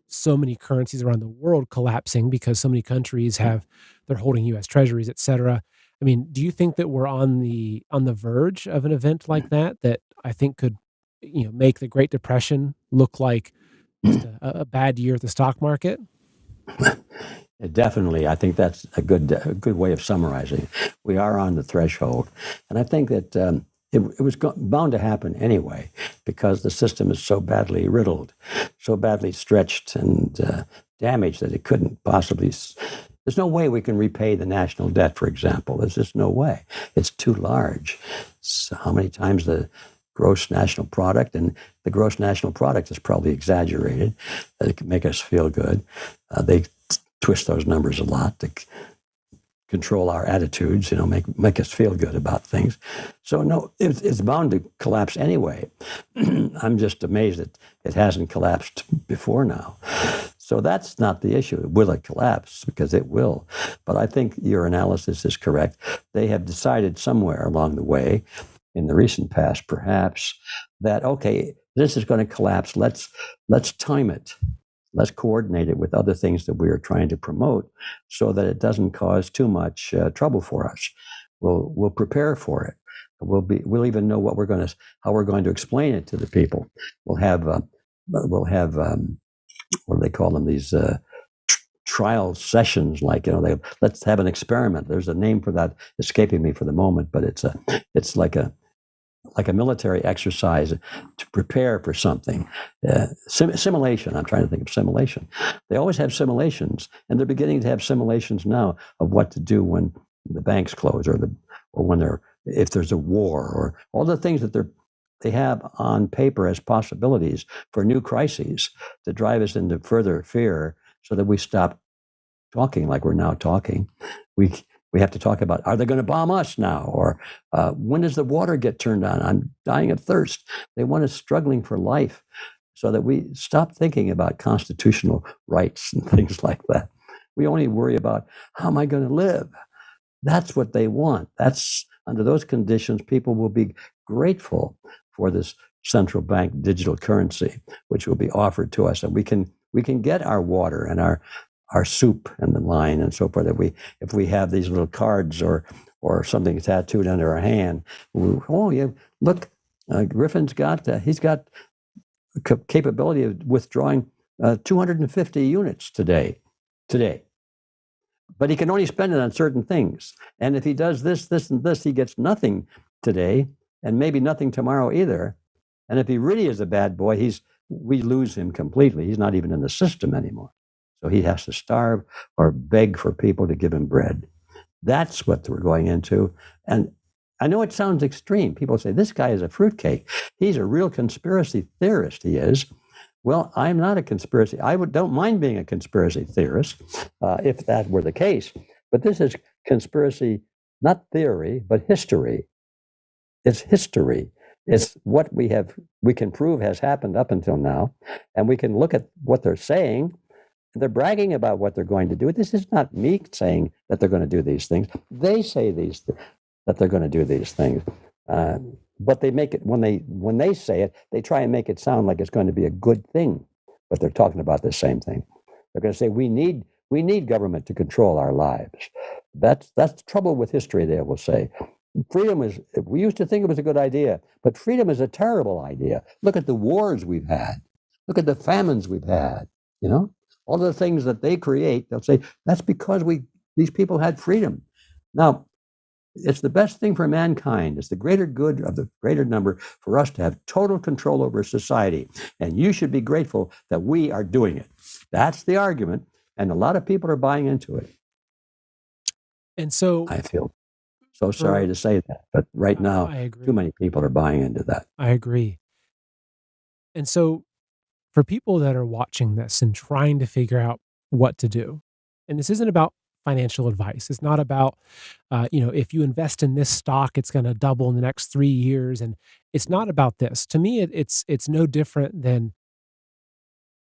so many currencies around the world collapsing because so many countries they're holding U.S. treasuries, et cetera. I mean, do you think that we're on the verge of an event like that I think could, make the Great Depression look like just a bad year at the stock market? Definitely. I think that's a good way of summarizing. We are on the threshold. And I think that it was bound to happen anyway, because the system is so badly riddled, so badly stretched and damaged that it couldn't possibly. There's no way we can repay the national debt, for example. There's just no way. It's too large. So how many times the gross national product, and the gross national product is probably exaggerated. It can make us feel good. They twist those numbers a lot to control our attitudes, make us feel good about things. So no, it's bound to collapse anyway. I'm just amazed that it hasn't collapsed before now. So that's not the issue. Will it collapse? Because it will. But I think your analysis is correct. They have decided somewhere along the way, in the recent past perhaps, that, okay, this is going to collapse. Let's time it. Let's coordinate it with other things that we are trying to promote so that it doesn't cause too much trouble for us. We'll prepare for it. We'll even know how we're going to explain it to the people. We'll have what do they call them? These trial sessions, let's have an experiment. There's a name for that escaping me for the moment, but it's like a military exercise to prepare for something. Simulation. I'm trying to think of simulation. They always have simulations, and they're beginning to have simulations now of what to do when the banks close, or if there's a war, or all the things that they have on paper as possibilities for new crises to drive us into further fear, so that we stop talking like we're now talking. We have to talk about, are they going to bomb us now? Or when does the water get turned on? I'm dying of thirst. They want us struggling for life, so that we stop thinking about constitutional rights and things like that. We only worry about, how am I going to live? That's what they want. Under those conditions, people will be grateful for this central bank digital currency, which will be offered to us. And we can get our water and our soup and the line and so forth. If we have these little cards or something tattooed under our hand, look, Griffin's he's got capability of withdrawing 250 units today, but he can only spend it on certain things. And if he does this, and this, he gets nothing today, and maybe nothing tomorrow either. And if he really is a bad boy, we lose him completely. He's not even in the system anymore. So he has to starve or beg for people to give him bread. That's what we're going into. And I know it sounds extreme. People say, this guy is a fruitcake. He's a real conspiracy theorist, he is. Well, I'm not a conspiracy. Don't mind being a conspiracy theorist if that were the case. But this is conspiracy, not theory, but history. It's history. It's what we can prove has happened up until now. And we can look at what they're saying. They're bragging about what they're going to do. This is not me saying that they're going to do these things. They say that they're going to do these things. But they make it, when they say it, they try and make it sound like it's going to be a good thing. But they're talking about the same thing. They're going to say, we need government to control our lives. That's the trouble with history, they will say. We used to think it was a good idea, but freedom is a terrible idea. Look at the wars we've had. Look at the famines we've had, All the things that they create, they'll say, that's because these people had freedom. Now, it's the best thing for mankind. It's the greater good of the greater number for us to have total control over society. And you should be grateful that we are doing it. That's the argument. And a lot of people are buying into it. And so I feel so sorry to say that, but right now, too many people are buying into that. I agree. And so for people that are watching this and trying to figure out what to do, and this isn't about financial advice. It's not about, if you invest in this stock, it's going to double in the next 3 years. And it's not about this. To me, it's no different than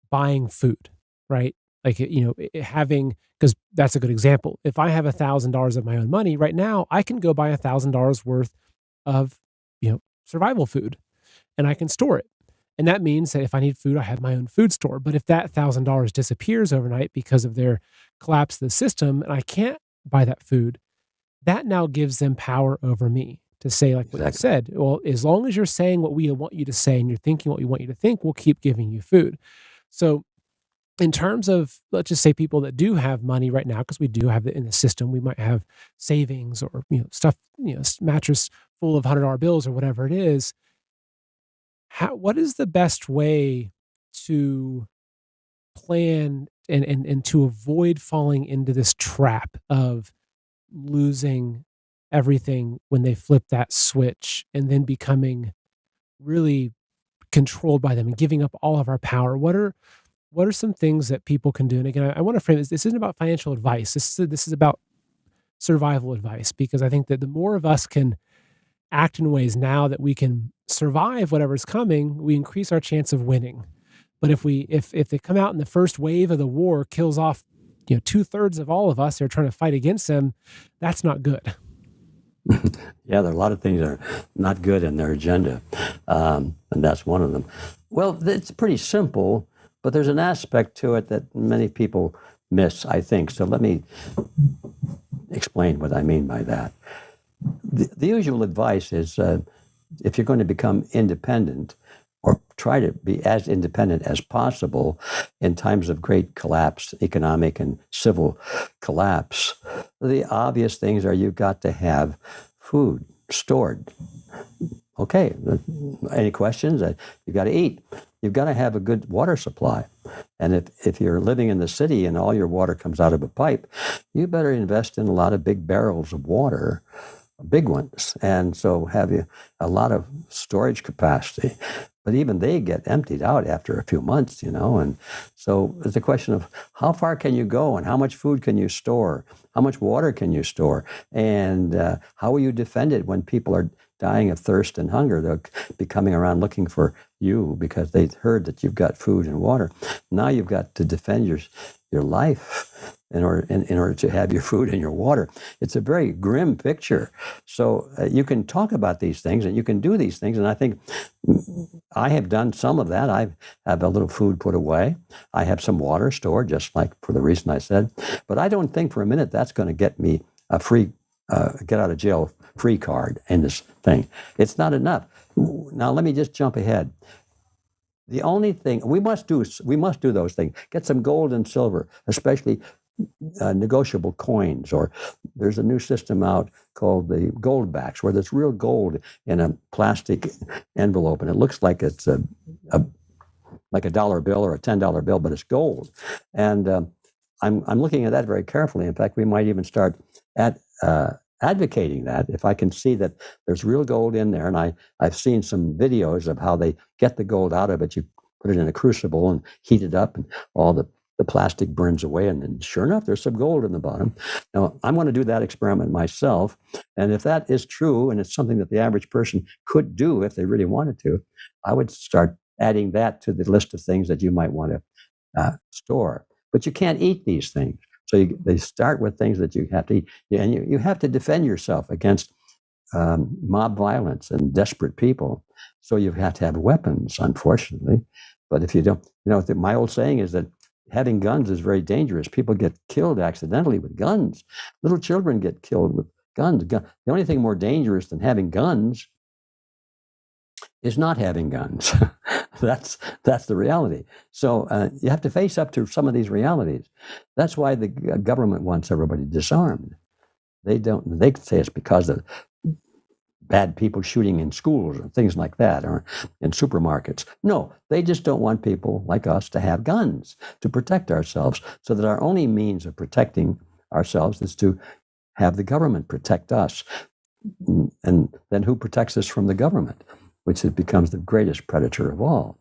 buying food, right? Like, because that's a good example. If I have $1,000 of my own money right now, I can go buy $1,000 worth of, survival food, and I can store it. And that means that if I need food, I have my own food store. But if that $1,000 disappears overnight because of their collapse of the system, and I can't buy that food, that now gives them power over me to say, like what you said, well, as long as you're saying what we want you to say and you're thinking what we want you to think, we'll keep giving you food. So in terms of, let's just say people that do have money right now, because we do have it in the system, we might have savings or, stuff, mattress full of $100 bills or whatever it is. What is the best way to plan and to avoid falling into this trap of losing everything when they flip that switch and then becoming really controlled by them and giving up all of our power? What are what are some things that people can do? And again, I want to frame this. This isn't about financial advice. This is about survival advice, because I think that the more of us can act in ways now that we can survive whatever's coming, we increase our chance of winning. But if they come out and the first wave of the war kills off, 2/3 of all of us who are trying to fight against them, that's not good. Yeah, there are a lot of things that are not good in their agenda, and that's one of them. Well, it's pretty simple, but there's an aspect to it that many people miss, I think. So let me explain what I mean by that. The usual advice is if you're going to become independent, or try to be as independent as possible in times of great collapse, economic and civil collapse, the obvious things are you've got to have food stored. Okay, any questions? You've got to eat. You've got to have a good water supply. And if you're living in the city and all your water comes out of a pipe, you better invest in a lot of big barrels of water, big ones, and so have you a lot of storage capacity. But even they get emptied out after a few months, and so it's a question of how far can you go and how much food can you store, how much water can you store, and how will you defend it when people are dying of thirst and hunger? They'll be coming around looking for you because they've heard that you've got food and water. Now you've got to defend your life in order to have your food and your water. It's a very grim picture. So you can talk about these things and you can do these things. And I think I have done some of that. I have a little food put away. I have some water stored, just like for the reason I said. But I don't think for a minute that's going to get me a free get out of jail free card in this thing. It's not enough. Now let me just jump ahead. The only thing we must do those things. Get some gold and silver, especially negotiable coins, or there's a new system out called the gold backs, where there's real gold in a plastic envelope, and it looks like it's like a dollar bill or a $10 bill, but it's gold. And I'm looking at that very carefully. In fact, we might even start advocating that if I can see that there's real gold in there. And I've seen some videos of how they get the gold out of it. You put it in a crucible and heat it up, and all the plastic burns away, and then sure enough, there's some gold in the bottom. Now, I'm going to do that experiment myself, and if that is true, and it's something that the average person could do if they really wanted to, I would start adding that to the list of things that you might want to store. But you can't eat these things. So they start with things that you have to eat, and you have to defend yourself against mob violence and desperate people. So you have to have weapons, unfortunately. But if you don't, my old saying is that having guns is very dangerous. People get killed accidentally with guns. Little children get killed with guns. The only thing more dangerous than having guns is not having guns. That's the reality. So you have to face up to some of these realities. That's why the government wants everybody disarmed. They don't. They say it's because of bad people shooting in schools and things like that, or in supermarkets. No, they just don't want people like us to have guns to protect ourselves, so that our only means of protecting ourselves is to have the government protect us. And then who protects us from the government, which becomes the greatest predator of all.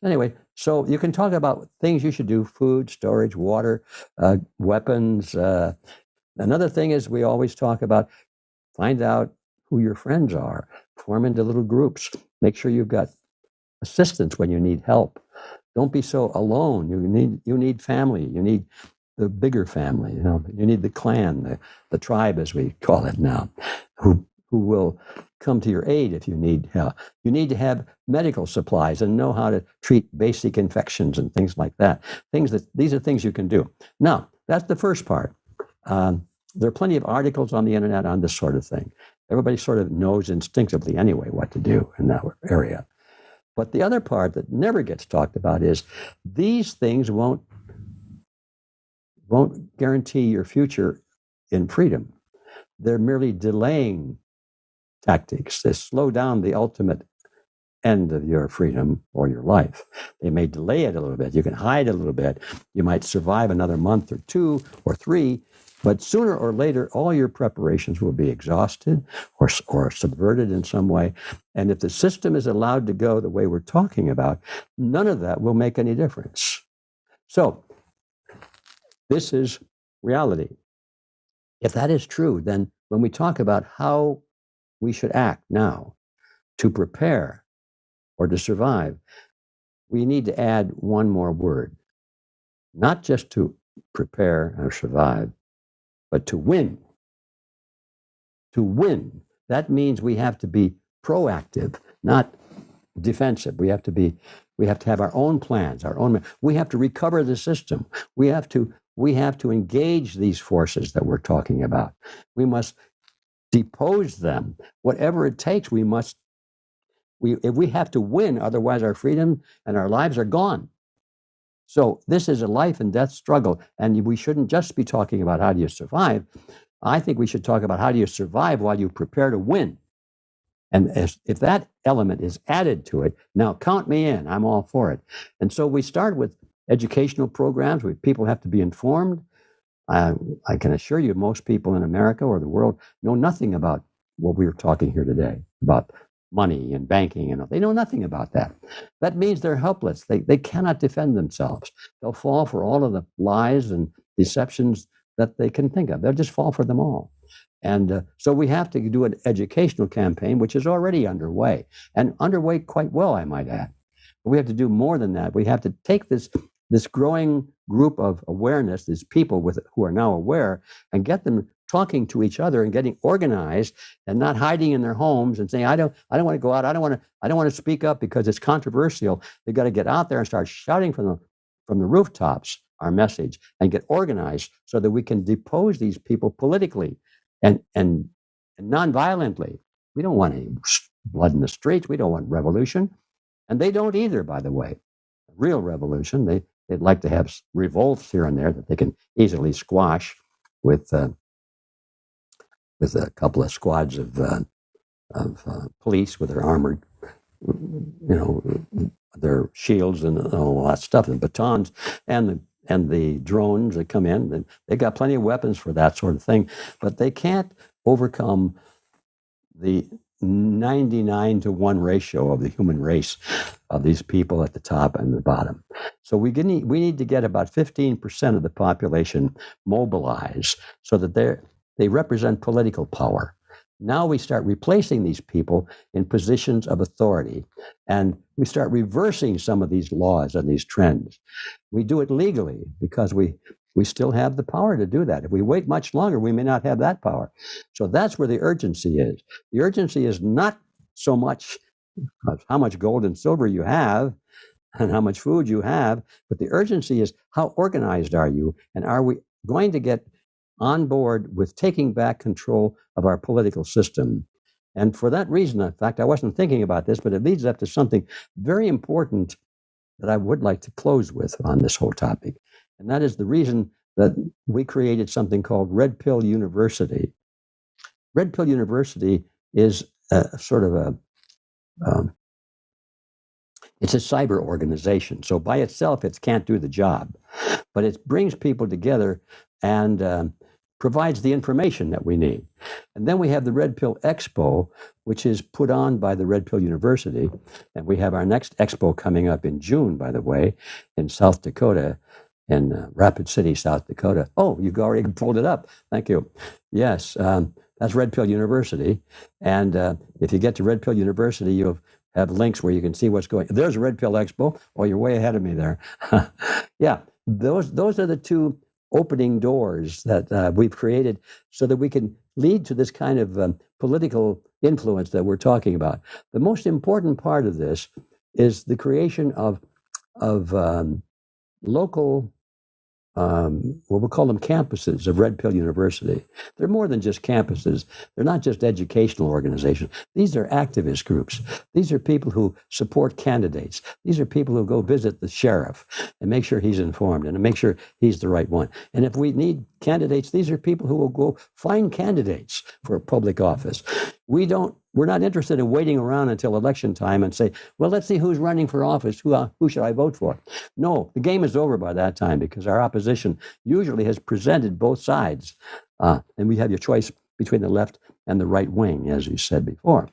Anyway, so you can talk about things you should do: food, storage, water, weapons. Another thing is we always talk about, find out who your friends are, form into little groups, make sure you've got assistance when you need help. Don't be so alone. You need family. You need the bigger family. You need the clan, the tribe, as we call it now, who will come to your aid if you need help. You need to have medical supplies and know how to treat basic infections and things like that. These are things you can do. Now, that's the first part. There are plenty of articles on the internet on this sort of thing. Everybody sort of knows instinctively anyway what to do in that area. But the other part that never gets talked about is these things won't guarantee your future in freedom. They're merely delaying tactics. They slow down the ultimate end of your freedom or your life. They may delay it a little bit. You can hide a little bit. You might survive another month or 2 or 3, but sooner or later, all your preparations will be exhausted or subverted in some way. And if the system is allowed to go the way we're talking about, none of that will make any difference. So this is reality. If that is true, then when we talk about how we should act now to prepare or to survive, we need to add one more word, not just to prepare or survive, but to win. To win. That means we have to be proactive, not defensive. We have to have our own plans, we have to recover the system. We have to engage these forces that we're talking about. We must depose them. Whatever it takes, if we have to win, otherwise our freedom and our lives are gone. So this is a life and death struggle, and we shouldn't just be talking about how do you survive. I think we should talk about how do you survive while you prepare to win. And if that element is added to it, now count me in, I'm all for it. And so we start with educational programs where people have to be informed. I can assure you most people in America or the world know nothing about what we were talking here today, about money and banking, and they know nothing about that. That means they're helpless. They cannot defend themselves. They'll fall for all of the lies and deceptions that they can think of. They'll just fall for them all. And so we have to do an educational campaign, which is already underway, and underway quite well, I might add. But we have to do more than that. We have to take this growing group of awareness, these people who are now aware, and get them talking to each other and getting organized and not hiding in their homes and saying, I don't want to go out. I don't want to speak up because it's controversial. They've got to get out there and start shouting from the rooftops our message and get organized so that we can depose these people politically and non-violently. We don't want any blood in the streets. We don't want revolution. And they don't either, by the way. Real revolution. They'd like to have revolts here and there that they can easily squash with a couple of squads of police with their armored, their shields and all that stuff, and batons, and the drones that come in. They got plenty of weapons for that sort of thing, but they can't overcome the 99-to-1 ratio of the human race of these people at the top and the bottom. So we need to get about 15% of the population mobilized so that they represent political power. Now we start replacing these people in positions of authority, and we start reversing some of these laws and these trends. We do it legally because we still have the power to do that. If we wait much longer, we may not have that power. So that's where the urgency is. The urgency is not so much how much gold and silver you have and how much food you have, but the urgency is how organized are you, and are we going to get on board with taking back control of our political system. And for that reason, in fact, I wasn't thinking about this, but it leads up to something very important that I would like to close with on this whole topic. And that is the reason that we created something called Red Pill University. Red Pill University is it's a cyber organization. So by itself, it can't do the job, but it brings people together and provides the information that we need. And then we have the Red Pill Expo, which is put on by the Red Pill University. And we have our next expo coming up in June, by the way, in South Dakota, in Rapid City, South Dakota. Oh, you've already pulled it up. Thank you. Yes, that's Red Pill University. And if you get to Red Pill University, you'll have links where you can see what's going. There's a Red Pill Expo. Oh, you're way ahead of me there. Yeah, those are the two opening doors that we've created so that we can lead to this kind of political influence that we're talking about. The most important part of this is the creation of local, we'll call them campuses of Red Pill University. They're more than just campuses. They're not just educational organizations. These are activist groups. These are people who support candidates. These are people who go visit the sheriff and make sure he's informed and make sure he's the right one. And if we need candidates, these are people who will go find candidates for public office. We're not interested in waiting around until election time and say, well, let's see who's running for office. Who should I vote for? No, the game is over by that time because our opposition usually has presented both sides. And we have your choice between the left and the right wing, as you said before.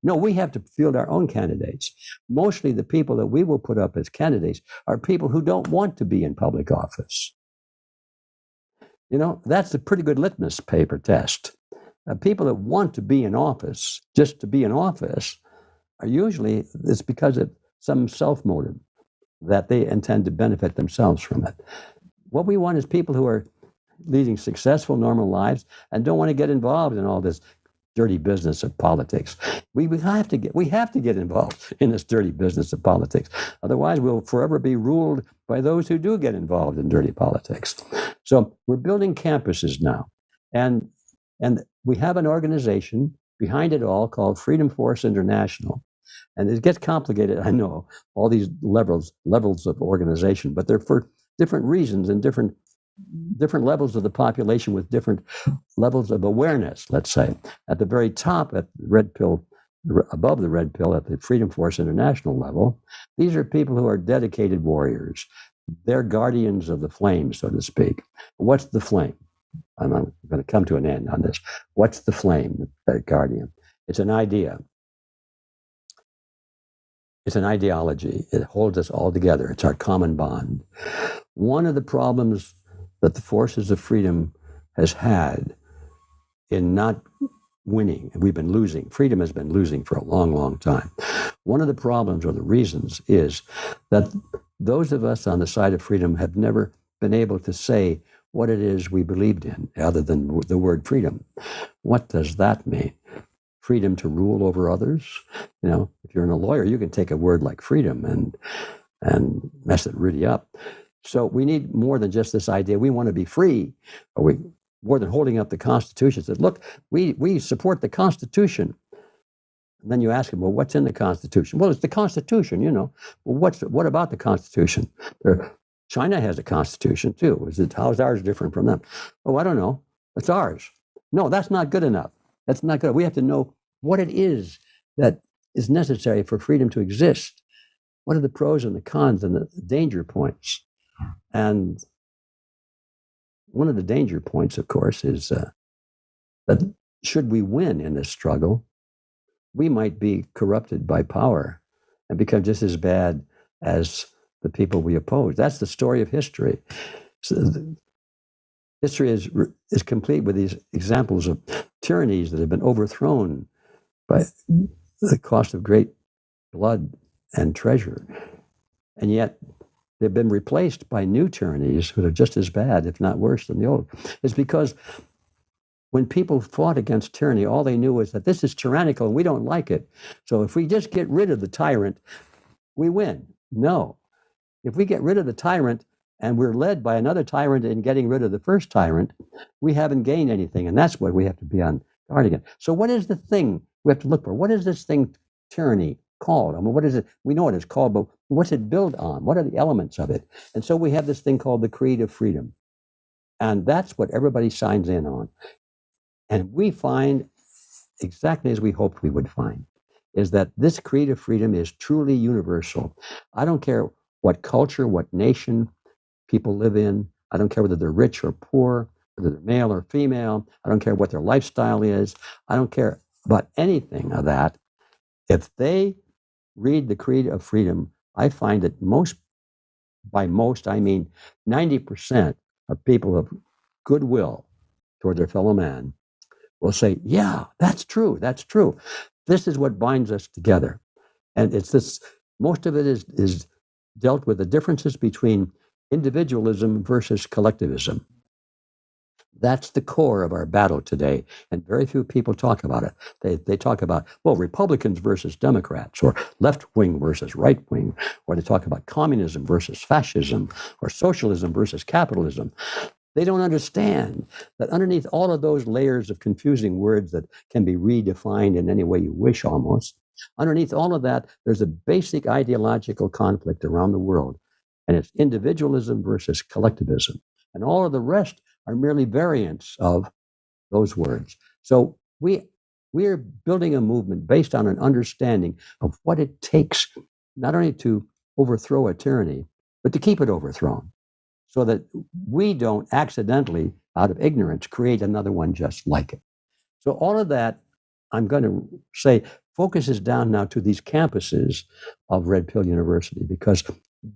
No, we have to field our own candidates. Mostly the people that we will put up as candidates are people who don't want to be in public office. That's a pretty good litmus paper test. People that want to be in office, just to be in office, are usually, it's because of some self-motive that they intend to benefit themselves from it. What we want is people who are leading successful, normal lives and don't want to get involved in all this dirty business of politics. We have to get involved in this dirty business of politics. Otherwise, we'll forever be ruled by those who do get involved in dirty politics. So we're building campuses now. And we have an organization behind it all called Freedom Force International. And it gets complicated, I know, all these levels of organization, but they're for different reasons and different levels of the population with different levels of awareness, let's say. At the very top, at the red pill, above the red pill, at the Freedom Force International level, these are people who are dedicated warriors. They're guardians of the flame, so to speak. What's the flame? I'm going to come to an end on this. What's the flame, the guardian? It's an idea. It's an ideology. It holds us all together. It's our common bond. One of the problems that the forces of freedom has had in not winning, we've been losing, freedom has been losing for a long, long time. One of the problems or the reasons is that those of us on the side of freedom have never been able to say what it is we believed in, other than the word freedom. What does that mean? Freedom to rule over others? If you're a lawyer, you can take a word like freedom and mess it really up. So we need more than just this idea. We want to be free, or more than holding up the Constitution. Said, look, we support the Constitution. And then you ask them, well, what's in the Constitution? Well, it's the Constitution, Well, what about the Constitution? China has a Constitution too. How is ours different from them? Oh, I don't know. It's ours. No, that's not good enough. That's not good. We have to know what it is that is necessary for freedom to exist. What are the pros and the cons and the danger points? And one of the danger points, of course, is that should we win in this struggle, we might be corrupted by power and become just as bad as the people we oppose. That's the story of history. So history is complete with these examples of tyrannies that have been overthrown by the cost of great blood and treasure. And yet they've been replaced by new tyrannies that are just as bad, if not worse, than the old. It's because when people fought against tyranny, all they knew was that this is tyrannical and we don't like it. So if we just get rid of the tyrant, we win. No. If we get rid of the tyrant and we're led by another tyrant in getting rid of the first tyrant, we haven't gained anything. And that's what we have to be on guard against. So what is the thing we have to look for? What is this thing, tyranny, called? I mean, what is it? We know what it's called, but what's it built on? What are the elements of it? And so we have this thing called the Creed of Freedom. And that's what everybody signs in on. And we find exactly as we hoped we would find, is that this Creed of Freedom is truly universal. I don't care what culture, what nation people live in. I don't care whether they're rich or poor, whether they're male or female. I don't care what their lifestyle is. I don't care about anything of that. If they read the Creed of Freedom, I find that by most, I mean 90% of people of goodwill toward their fellow man will say, yeah, that's true. That's true. This is what binds us together. And it's this, most of it is dealt with the differences between individualism versus collectivism. That's the core of our battle today. And very few people talk about it. They talk about, well, Republicans versus Democrats, or left wing versus right wing, or they talk about communism versus fascism, or socialism versus capitalism. They don't understand that underneath all of those layers of confusing words that can be redefined in any way you wish almost, underneath all of that, there's a basic ideological conflict around the world. And it's individualism versus collectivism. And all of the rest are merely variants of those words. So we're building a movement based on an understanding of what it takes, not only to overthrow a tyranny, but to keep it overthrown, so that we don't accidentally, out of ignorance, create another one just like it. So all of that, I'm going to say, focuses down now to these campuses of Red Pill University, because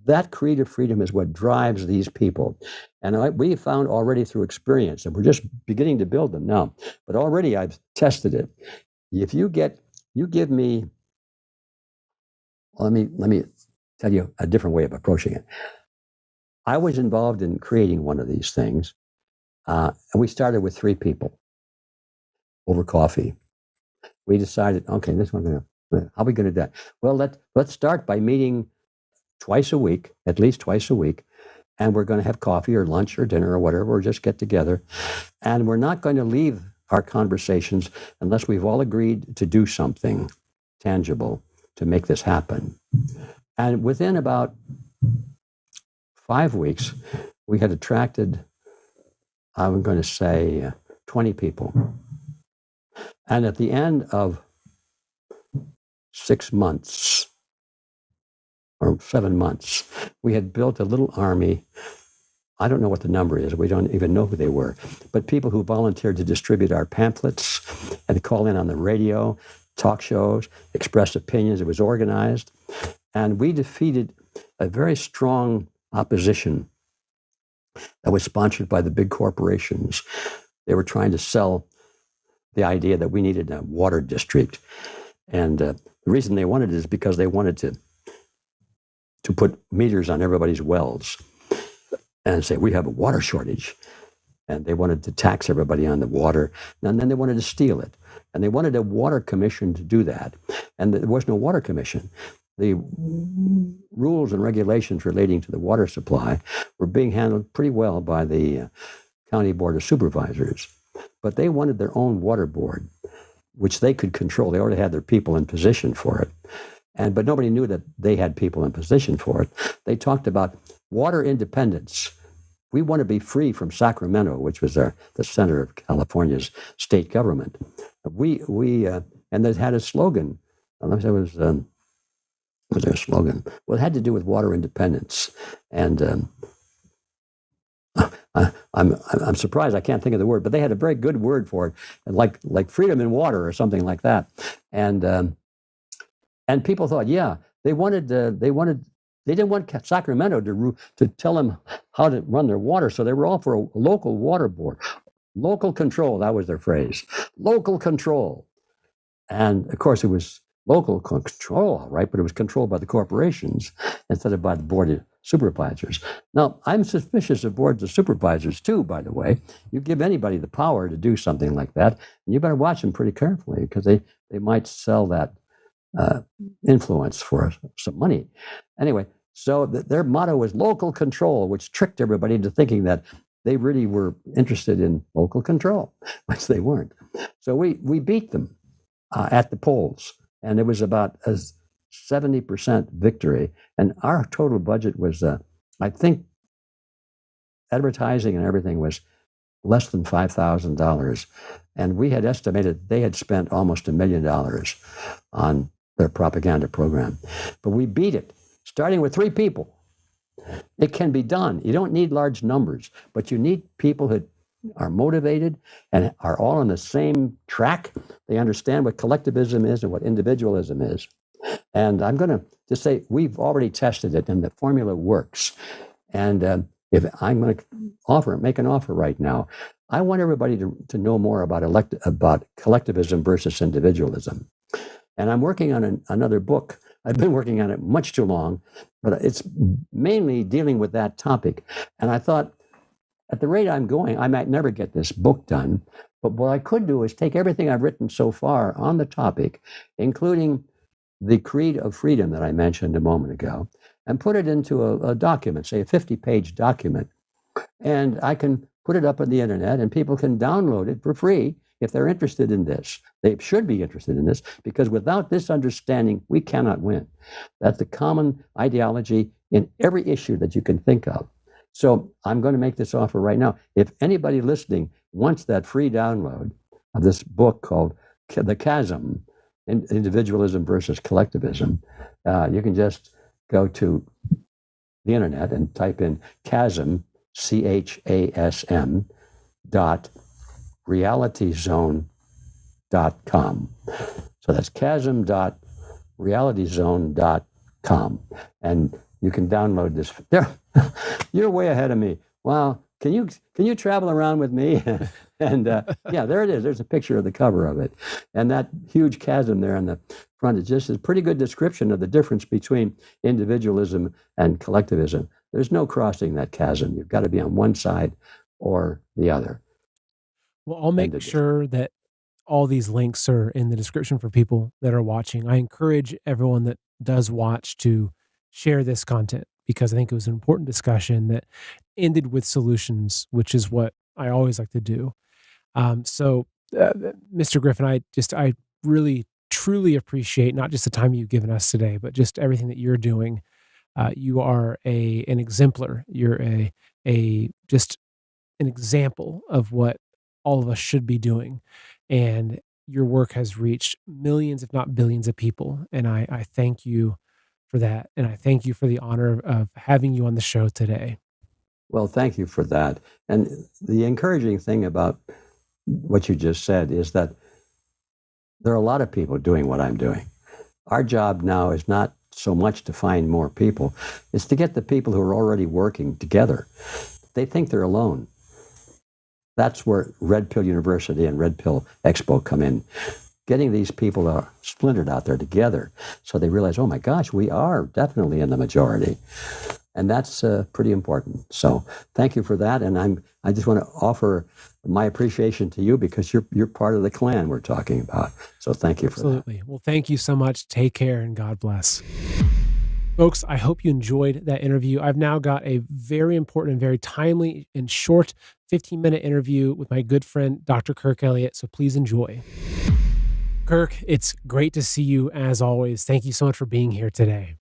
that creative freedom is what drives these people. And we found already through experience, and we're just beginning to build them now, but already I've tested it. If you give me, let me tell you a different way of approaching it. I was involved in creating one of these things, and we started with 3 people over coffee. We decided, okay, this one, how are we going to do that? Well, let's start by meeting twice a week, at least twice a week, and we're going to have coffee or lunch or dinner or whatever, or just get together. And we're not going to leave our conversations unless we've all agreed to do something tangible to make this happen. And within about 5 weeks, we had attracted, I'm going to say, 20 people. And at the end of 6 months, or 7 months, we had built a little army. I don't know what the number is. We don't even know who they were. But people who volunteered to distribute our pamphlets and call in on the radio, talk shows, express opinions. It was organized. And we defeated a very strong opposition that was sponsored by the big corporations. They were trying to sell the idea that we needed a water district. And the reason they wanted it is because they wanted to put meters on everybody's wells and say, we have a water shortage. And they wanted to tax everybody on the water. And then they wanted to steal it. And they wanted a water commission to do that. And there was no water commission. The rules and regulations relating to the water supply were being handled pretty well by the County Board of Supervisors. But they wanted their own water board, which they could control. They already had their people in position for it. But nobody knew that they had people in position for it. They talked about water independence. We want to be free from Sacramento, which was the center of California's state government. And they had a slogan. Unless it was their slogan? Well, it had to do with water independence. And I'm surprised I can't think of the word, but they had a very good word for it, like freedom in water or something like that. And people thought, yeah, they didn't want Sacramento to tell them how to run their water, so they were all for a local water board, local control. That was their phrase, local control. And of course, it was local control, right? But it was controlled by the corporations instead of by the board of supervisors. Now, I'm suspicious of boards of supervisors too, by the way. You give anybody the power to do something like that, and you better watch them pretty carefully, because they might sell that influence for some money. Anyway, so their motto was local control, which tricked everybody into thinking that they really were interested in local control, which they weren't. So we beat them at the polls, and it was about a 70% victory. And our total budget was, I think, advertising and everything was less than $5,000. And we had estimated they had spent almost $1 million on their propaganda program. But we beat it, starting with 3 people. It can be done. You don't need large numbers, but you need people who are motivated and are all on the same track. They understand what collectivism is and what individualism is. And I'm going to just say we've already tested it, and the formula works. And if I'm going to make an offer right now, I want everybody to know more about collectivism versus individualism. And I'm working on another book. I've been working on it much too long, but it's mainly dealing with that topic. And I thought, at the rate I'm going, I might never get this book done. But what I could do is take everything I've written so far on the topic, including the Creed of Freedom that I mentioned a moment ago, and put it into a document, say a 50-page document. And I can put it up on the internet, and people can download it for free if they're interested in this. They should be interested in this, because without this understanding, we cannot win. That's the common ideology in every issue that you can think of. So I'm going to make this offer right now. If anybody listening wants that free download of this book called The Chasm, Individualism versus Collectivism, you can just go to the internet and type in chasm, CHASM, realityzone.org. So that's chasm.realityzone.com. And you can download this. There, you're way ahead of me. Wow. Can you travel around with me? And yeah, there it is. There's a picture of the cover of it. And that huge chasm there on the front is just a pretty good description of the difference between individualism and collectivism. There's no crossing that chasm. You've got to be on one side or the other. Well, I'll make sure that all these links are in the description for people that are watching. I encourage everyone that does watch to share this content because I think it was an important discussion that ended with solutions, which is what I always like to do. So, Mr. Griffin, I really truly appreciate not just the time you've given us today, but just everything that you're doing. You are an exemplar. You're just an example of what all of us should be doing. And your work has reached millions, if not billions of people. And I thank you for that. And I thank you for the honor of having you on the show today. Well, thank you for that. And the encouraging thing about what you just said is that there are a lot of people doing what I'm doing. Our job now is not so much to find more people, it's to get the people who are already working together. They think they're alone. That's where Red Pill University and Red Pill Expo come in. Getting these people splintered out there together so they realize, oh my gosh, we are definitely in the majority. And that's pretty important. So thank you for that. And I just want to offer my appreciation to you because you're part of the clan we're talking about. So thank you for that. Absolutely. Well, thank you so much. Take care and God bless. Folks, I hope you enjoyed that interview. I've now got a very important and very timely and short 15-minute interview with my good friend, Dr. Kirk Elliott. So please enjoy. Kirk, it's great to see you as always. Thank you so much for being here today.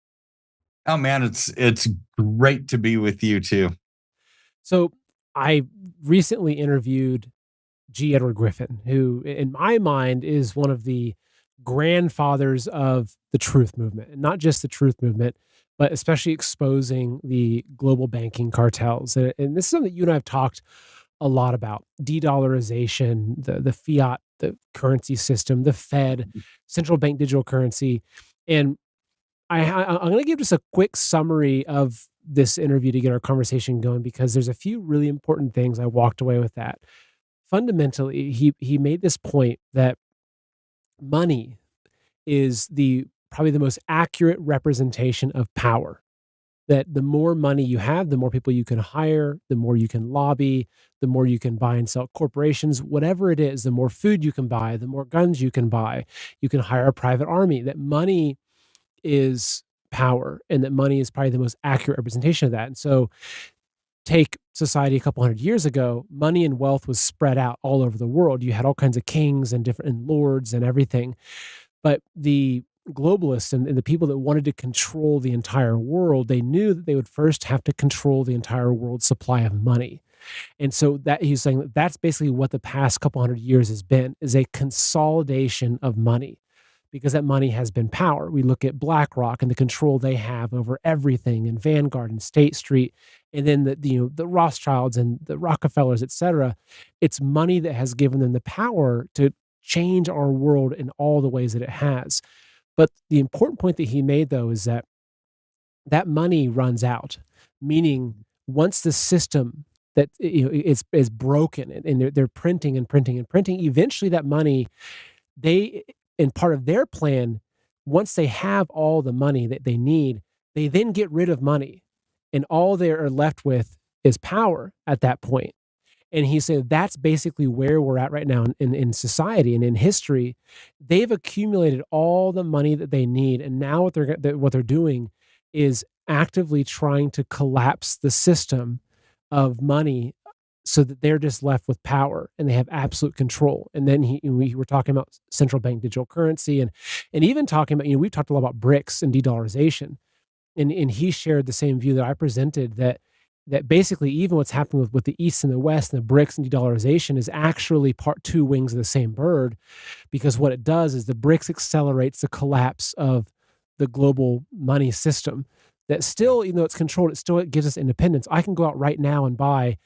Oh man, it's great to be with you too. So I recently interviewed G. Edward Griffin, who in my mind is one of the grandfathers of the truth movement, and not just the truth movement, but especially exposing the global banking cartels. And this is something that you and I have talked a lot about: de-dollarization, the fiat, the currency system, the Fed, central bank digital currency. And I'm going to give just a quick summary of this interview to get our conversation going, because there's a few really important things I walked away with that. Fundamentally, he made this point that money is probably the most accurate representation of power. That the more money you have, the more people you can hire, the more you can lobby, the more you can buy and sell corporations, whatever it is, the more food you can buy, the more guns you can buy. You can hire a private army. That money is power, and that money is probably the most accurate representation of that. And so take society a couple hundred years ago, money and wealth was spread out all over the world. You had all kinds of kings and different lords and everything. But the globalists and the people that wanted to control the entire world, they knew that they would first have to control the entire world's supply of money. And so that he's saying that that's basically what the past couple hundred years has been, is a consolidation of money, because that money has been power. We look at BlackRock and the control they have over everything, and Vanguard and State Street, and then the Rothschilds and the Rockefellers, et cetera. It's money that has given them the power to change our world in all the ways that it has. But the important point that he made, though, is that money runs out, meaning once the system that is broken and they're printing and printing and printing, eventually that money, in part of their plan, once they have all the money that they need, they then get rid of money, and all they are left with is power at that point. And he said that's basically where we're at right now in society and in history. They've accumulated all the money that they need, and now what they're doing is actively trying to collapse the system of money so that they're just left with power and they have absolute control. And then we were talking about central bank digital currency and even talking about, we've talked a lot about BRICS and de-dollarization. And he shared the same view that I presented, that basically even what's happening with the East and the West and the BRICS and de-dollarization is actually two wings of the same bird, because what it does is the BRICS accelerates the collapse of the global money system that still, even though it's controlled, it gives us independence. I can go out right now and buy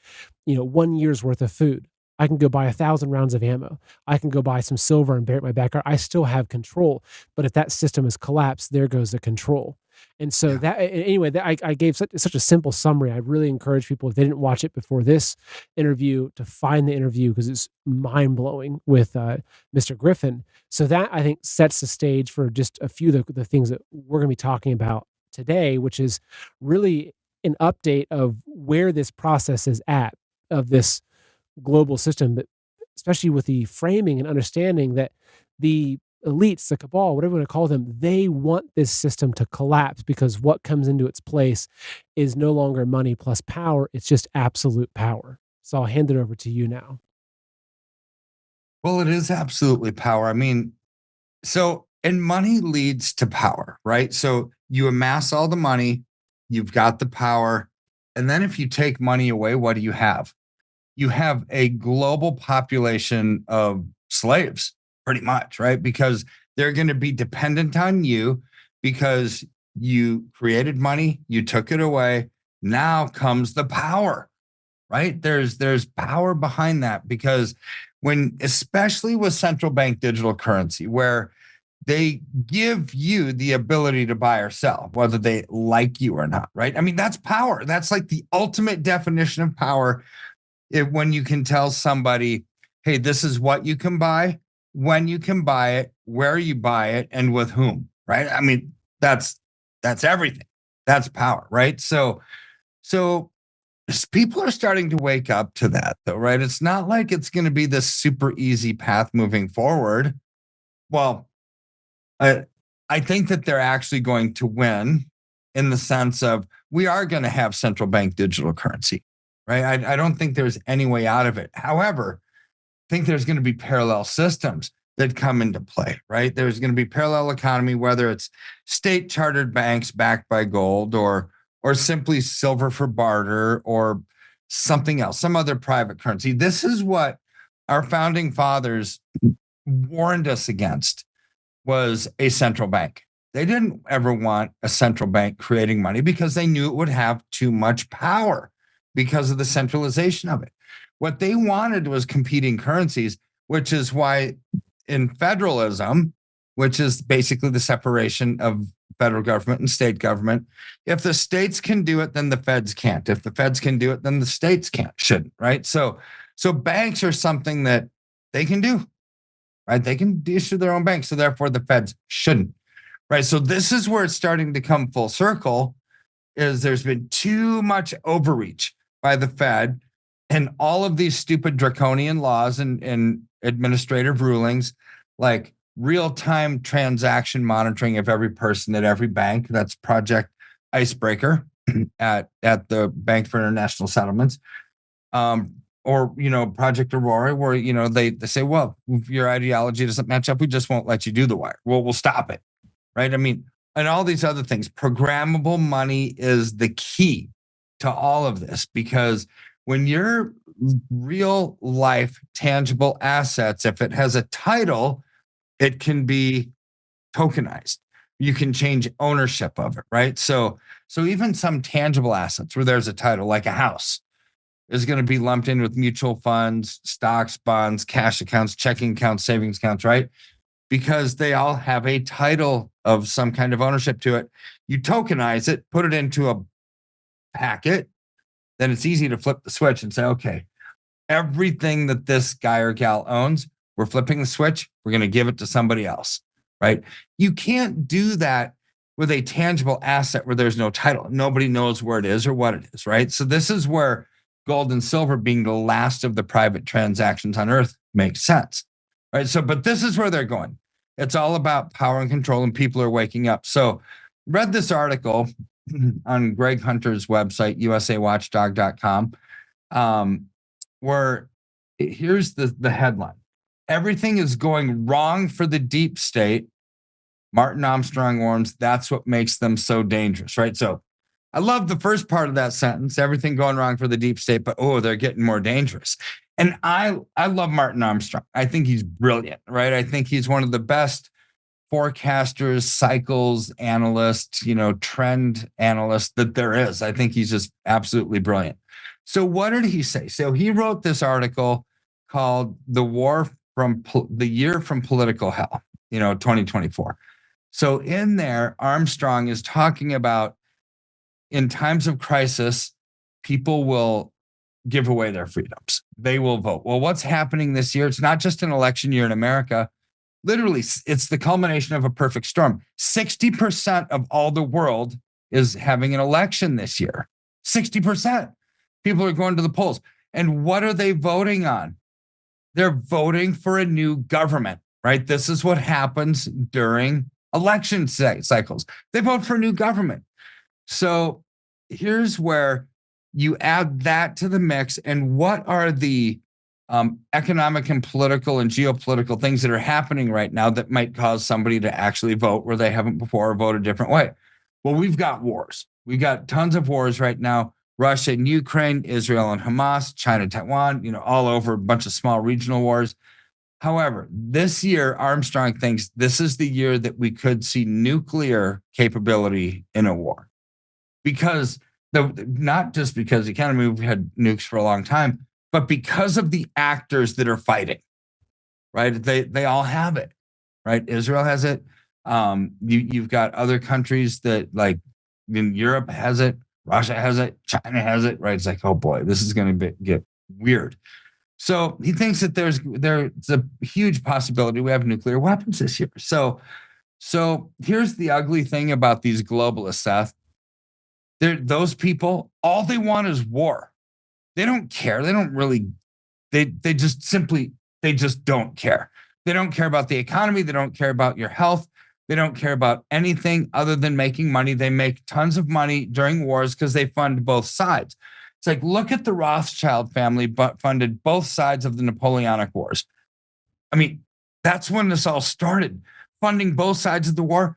1 year's worth of food. I can go buy 1,000 rounds of ammo. I can go buy some silver and bury it in my backyard. I still have control. But if that system is collapsed, there goes the control. And so Yeah. anyway, I gave such a simple summary. I really encourage people, if they didn't watch it before this interview, to find the interview because it's mind blowing with Mr. Griffin. So that, I think, sets the stage for just a few of the things that we're going to be talking about today, which is really an update of where this process is at, of this global system, but especially with the framing and understanding that the elites, the cabal, whatever you want to call them, they want this system to collapse because what comes into its place is no longer money plus power. It's just absolute power. So I'll hand it over to you now. Well, it is absolutely power. I mean, and money leads to power, right? So you amass all the money, you've got the power. And then if you take money away, what do you have? You have a global population of slaves, pretty much, right? Because they're going to be dependent on you because you created money, you took it away. Now comes the power, right? There's power behind that because especially with central bank digital currency, where they give you the ability to buy or sell, whether they like you or not, right? I mean, that's power. That's like the ultimate definition of power. When you can tell somebody, hey, this is what you can buy, when you can buy it, where you buy it, and with whom, right? I mean, that's everything. That's power, right? So people are starting to wake up to that, though, right? It's not like it's going to be this super easy path moving forward. Well, I think that they're actually going to win in the sense of we are going to have central bank digital currency, right? I don't think there's any way out of it. However, I think there's going to be parallel systems that come into play, right? There's going to be parallel economy, whether it's state chartered banks backed by gold or simply silver for barter or something else, some other private currency. This is what our founding fathers warned us against, was a central bank. They didn't ever want a central bank creating money because they knew it would have too much power because of the centralization of it. What they wanted was competing currencies, which is why in federalism, which is basically the separation of federal government and state government, if the states can do it, then the feds can't. If the feds can do it, then the states shouldn't, right? So banks are something that they can do, right? They can issue their own banks, so therefore the feds shouldn't, right? So this is where it's starting to come full circle, is there's been too much overreach by the Fed and all of these stupid draconian laws and administrative rulings, like real-time transaction monitoring of every person at every bank. That's Project Icebreaker at the Bank for International Settlements. Or, Project Aurora, where, they say, well, if your ideology doesn't match up, we just won't let you do the wire. Well, we'll stop it, right? I mean, and all these other things. Programmable money is the key to all of this, because when your real life tangible assets, if it has a title, it can be tokenized. You can change ownership of it, right? So even some tangible assets where there's a title, like a house, is going to be lumped in with mutual funds, stocks, bonds, cash accounts, checking accounts, savings accounts, right? Because they all have a title of some kind of ownership to it. You tokenize it, put it into a packet, then it's easy to flip the switch and say, okay, everything that this guy or gal owns, we're flipping the switch, we're going to give it to somebody else, right? You can't do that with a tangible asset where there's no title. Nobody knows where it is or what it is, right? So this is where gold and silver, being the last of the private transactions on earth, makes sense, right? So, but this is where they're going. It's all about power and control, and people are waking up. So read this article on Greg Hunter's website, usawatchdog.com, where here's the headline. Everything is going wrong for the deep state. Martin Armstrong warns that's what makes them so dangerous, right? So I love the first part of that sentence, everything going wrong for the deep state, but they're getting more dangerous. And I love Martin Armstrong. I think he's brilliant, right? I think he's one of the best forecasters, cycles analysts, trend analysts that there is. I think he's just absolutely brilliant. So what did he say? So he wrote this article called the year from political hell, 2024. So in there, Armstrong is talking about in times of crisis, people will give away their freedoms. They will vote. Well, what's happening this year? It's not just an election year in America. Literally, it's the culmination of a perfect storm. 60% of all the world is having an election this year. 60%. People are going to the polls. And what are they voting on? They're voting for a new government, right? This is what happens during election cycles. They vote for a new government. So here's where you add that to the mix. And what are the economic and political and geopolitical things that are happening right now that might cause somebody to actually vote where they haven't before or vote a different way? Well, we've got wars. We got tons of wars right now. Russia and Ukraine, Israel and Hamas, China, Taiwan, all over, a bunch of small regional wars. However, this year, Armstrong thinks this is the year that we could see nuclear capability in a war. Because not just because we've had nukes for a long time, but because of the actors that are fighting, right? They all have it, right? Israel has it. You've got other countries that, like in Europe, has it. Russia has it. China has it, right? It's like, oh boy, this is going to get weird. So he thinks that there's a huge possibility we have nuclear weapons this year. So here's the ugly thing about these globalists, Seth. Those people, all they want is war. They don't care. They don't really, they just don't care. They don't care about the economy. They don't care about your health. They don't care about anything other than making money. They make tons of money during wars because they fund both sides. It's like, look at the Rothschild family, but funded both sides of the Napoleonic Wars. I mean, that's when this all started, funding both sides of the war.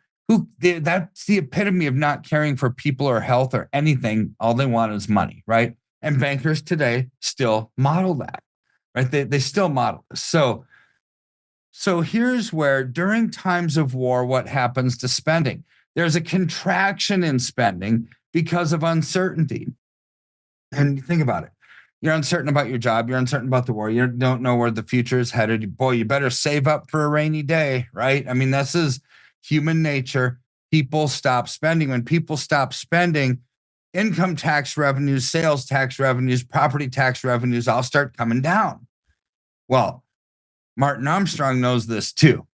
That's the epitome of not caring for people or health or anything. All they want is money, right? And bankers today still model that, right? They still model this. So here's where, during times of war, what happens to spending? There's a contraction in spending because of uncertainty. And think about it. You're uncertain about your job. You're uncertain about the war. You don't know where the future is headed. Boy, you better save up for a rainy day, right? I mean, this is human nature. People stop spending. When people stop spending, income tax revenues, sales tax revenues, property tax revenues all start coming down. Well, Martin Armstrong knows this too,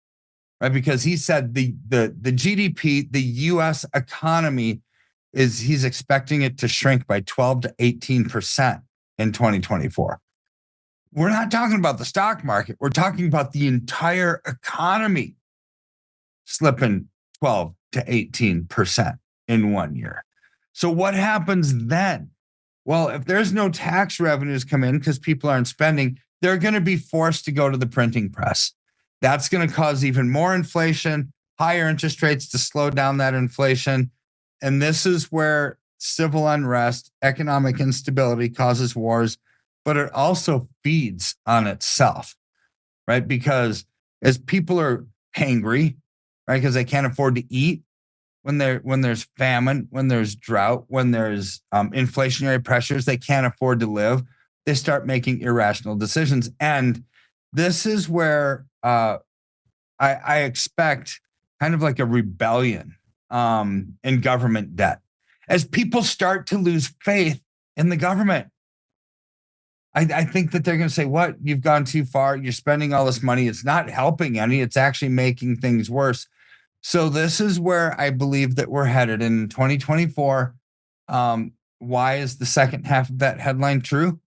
right? Because he said the GDP, the U.S. economy, he's expecting it to shrink by 12 to 18% in 2024. We're not talking about the stock market. We're talking about the entire economy slipping 12 to 18% in 1 year. So what happens then? Well, if there's no tax revenues come in because people aren't spending, they're going to be forced to go to the printing press. That's going to cause even more inflation, higher interest rates to slow down that inflation. And this is where civil unrest, economic instability causes wars, but it also feeds on itself, right? Because as people are hangry, right, because they can't afford to eat, when there's famine, when there's drought, when there's inflationary pressures, they can't afford to live. They start making irrational decisions. And this is where I expect kind of like a rebellion in government debt. As people start to lose faith in the government, I think that they're going to say, what? You've gone too far. You're spending all this money. It's not helping any. It's actually making things worse. So this is where I believe that we're headed in 2024. Why is the second half of that headline true?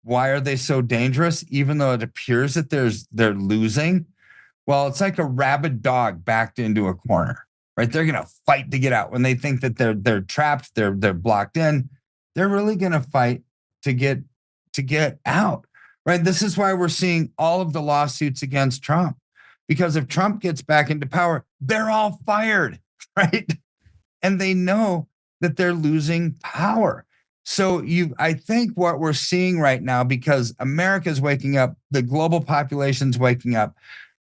Why are they so dangerous, even though it appears that they're losing? Well, it's like a rabid dog backed into a corner, right? They're going to fight to get out. When they think that they're trapped, they're blocked in, they're really going to fight to get out, right? This is why we're seeing all of the lawsuits against Trump, because if Trump gets back into power, they're all fired, right? And they know that they're losing power. So I think what we're seeing right now, because America's waking up, the global population's waking up,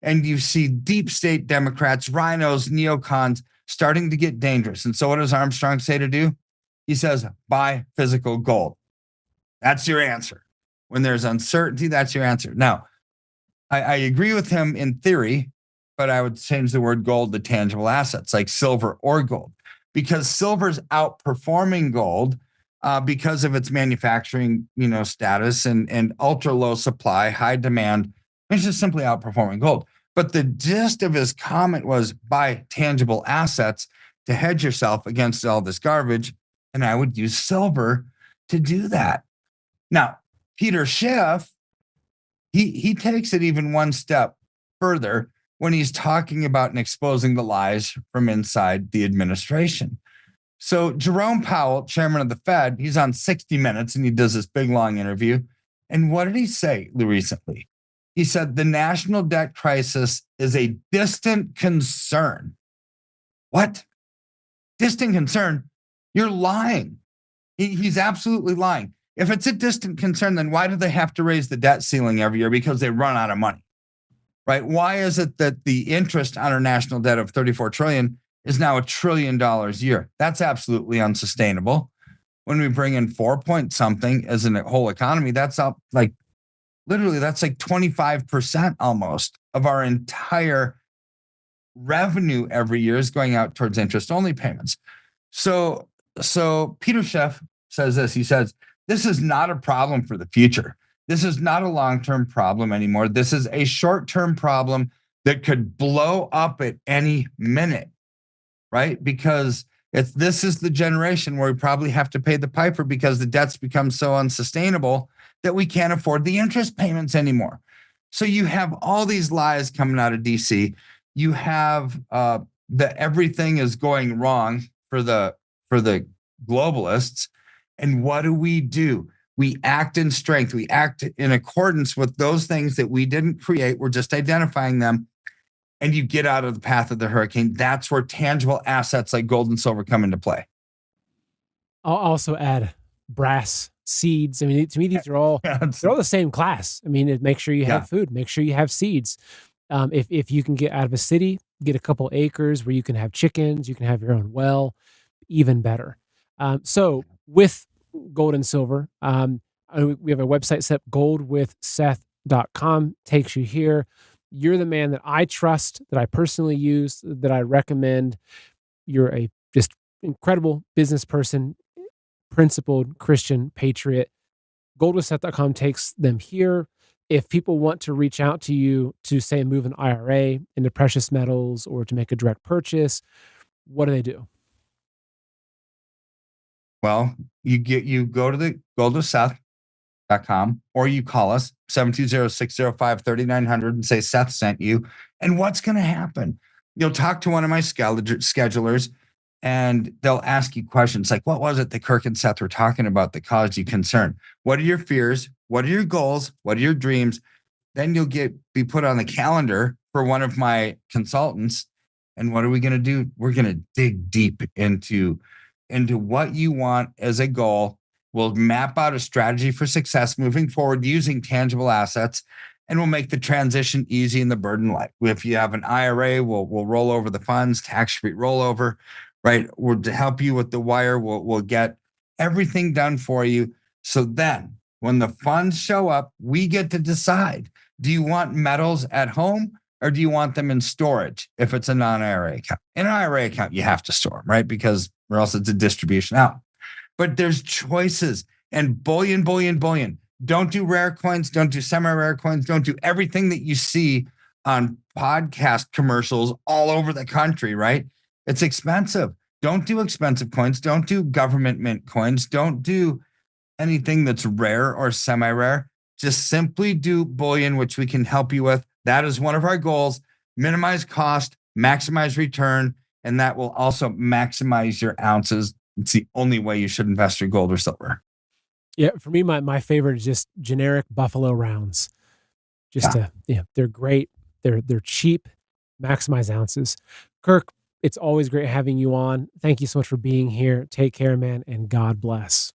and you see deep state Democrats, rhinos, neocons starting to get dangerous. And so what does Armstrong say to do? He says, buy physical gold. That's your answer. When there's uncertainty, that's your answer. Now, I agree with him in theory, but I would change the word gold to tangible assets like silver or gold, because silver's outperforming gold because of its manufacturing, status and ultra low supply, high demand. It's just simply outperforming gold. But the gist of his comment was buy tangible assets to hedge yourself against all this garbage. And I would use silver to do that. Now, Peter Schiff, he takes it even one step further when he's talking about and exposing the lies from inside the administration. So Jerome Powell, chairman of the Fed, he's on 60 Minutes and he does this big, long interview. And what did he say recently? He said the national debt crisis is a distant concern. What? Distant concern? You're lying. He's absolutely lying. If it's a distant concern, then why do they have to raise the debt ceiling every year? Because they run out of money, right? Why is it that the interest on our national debt of $34 trillion is now $1 trillion a year? That's absolutely unsustainable. When we bring in 4 point something as a whole economy, that's up like 25% almost of our entire revenue every year is going out towards interest only payments. So Peter Schiff says this. He says, this is not a problem for the future. This is not a long-term problem anymore. This is a short-term problem that could blow up at any minute, right? Because this is the generation where we probably have to pay the piper because the debt's become so unsustainable that we can't afford the interest payments anymore. So you have all these lies coming out of DC. You have that everything is going wrong for the globalists. And what do? We act in strength. We act in accordance with those things that we didn't create. We're just identifying them. And you get out of the path of the hurricane. That's where tangible assets like gold and silver come into play. I'll also add brass, seeds. I mean, to me, these are all they're all the same class. I mean, make sure you have food. Make sure you have seeds. If you can get out of a city, get a couple acres where you can have chickens, you can have your own well, even better. So with gold and silver, we have a website set up, goldwithseth.com, takes you here. You're the man that I trust, that I personally use, that I recommend. You're a just incredible business person, principled Christian patriot. Goldwithseth.com takes them here. If people want to reach out to you to, say, move an IRA into precious metals or to make a direct purchase, what do they do? Well, you go to the goldwithseth.com or you call us 720-605-3900 and say Seth sent you. And what's going to happen? You'll talk to one of my schedulers and they'll ask you questions like, what was it that Kirk and Seth were talking about that caused you concern? What are your fears? What are your goals? What are your dreams? Then you'll be put on the calendar for one of my consultants. And what are we going to do? We're going to dig deep into what you want as a goal. We'll map out a strategy for success moving forward using tangible assets, and we'll make the transition easy and the burden light. If you have an IRA, we'll roll over the funds, tax-free rollover, right? We'll to help you with the wire. We'll get everything done for you. So then when the funds show up, we get to decide, do you want metals at home or do you want them in storage if it's a non-IRA account? In an IRA account, you have to store them, right? Because or else it's a distribution out. But there's choices and bullion. Don't do rare coins. Don't do semi-rare coins. Don't do everything that you see on podcast commercials all over the country, right? It's expensive. Don't do expensive coins. Don't do government mint coins. Don't do anything that's rare or semi-rare. Just simply do bullion, which we can help you with. That is one of our goals. Minimize cost, maximize return, and that will also maximize your ounces. It's the only way you should invest your gold or silver. Yeah, for me, my favorite is just generic Buffalo rounds. They're great. They're cheap, maximize ounces. Kirk, it's always great having you on. Thank you so much for being here. Take care, man, and God bless.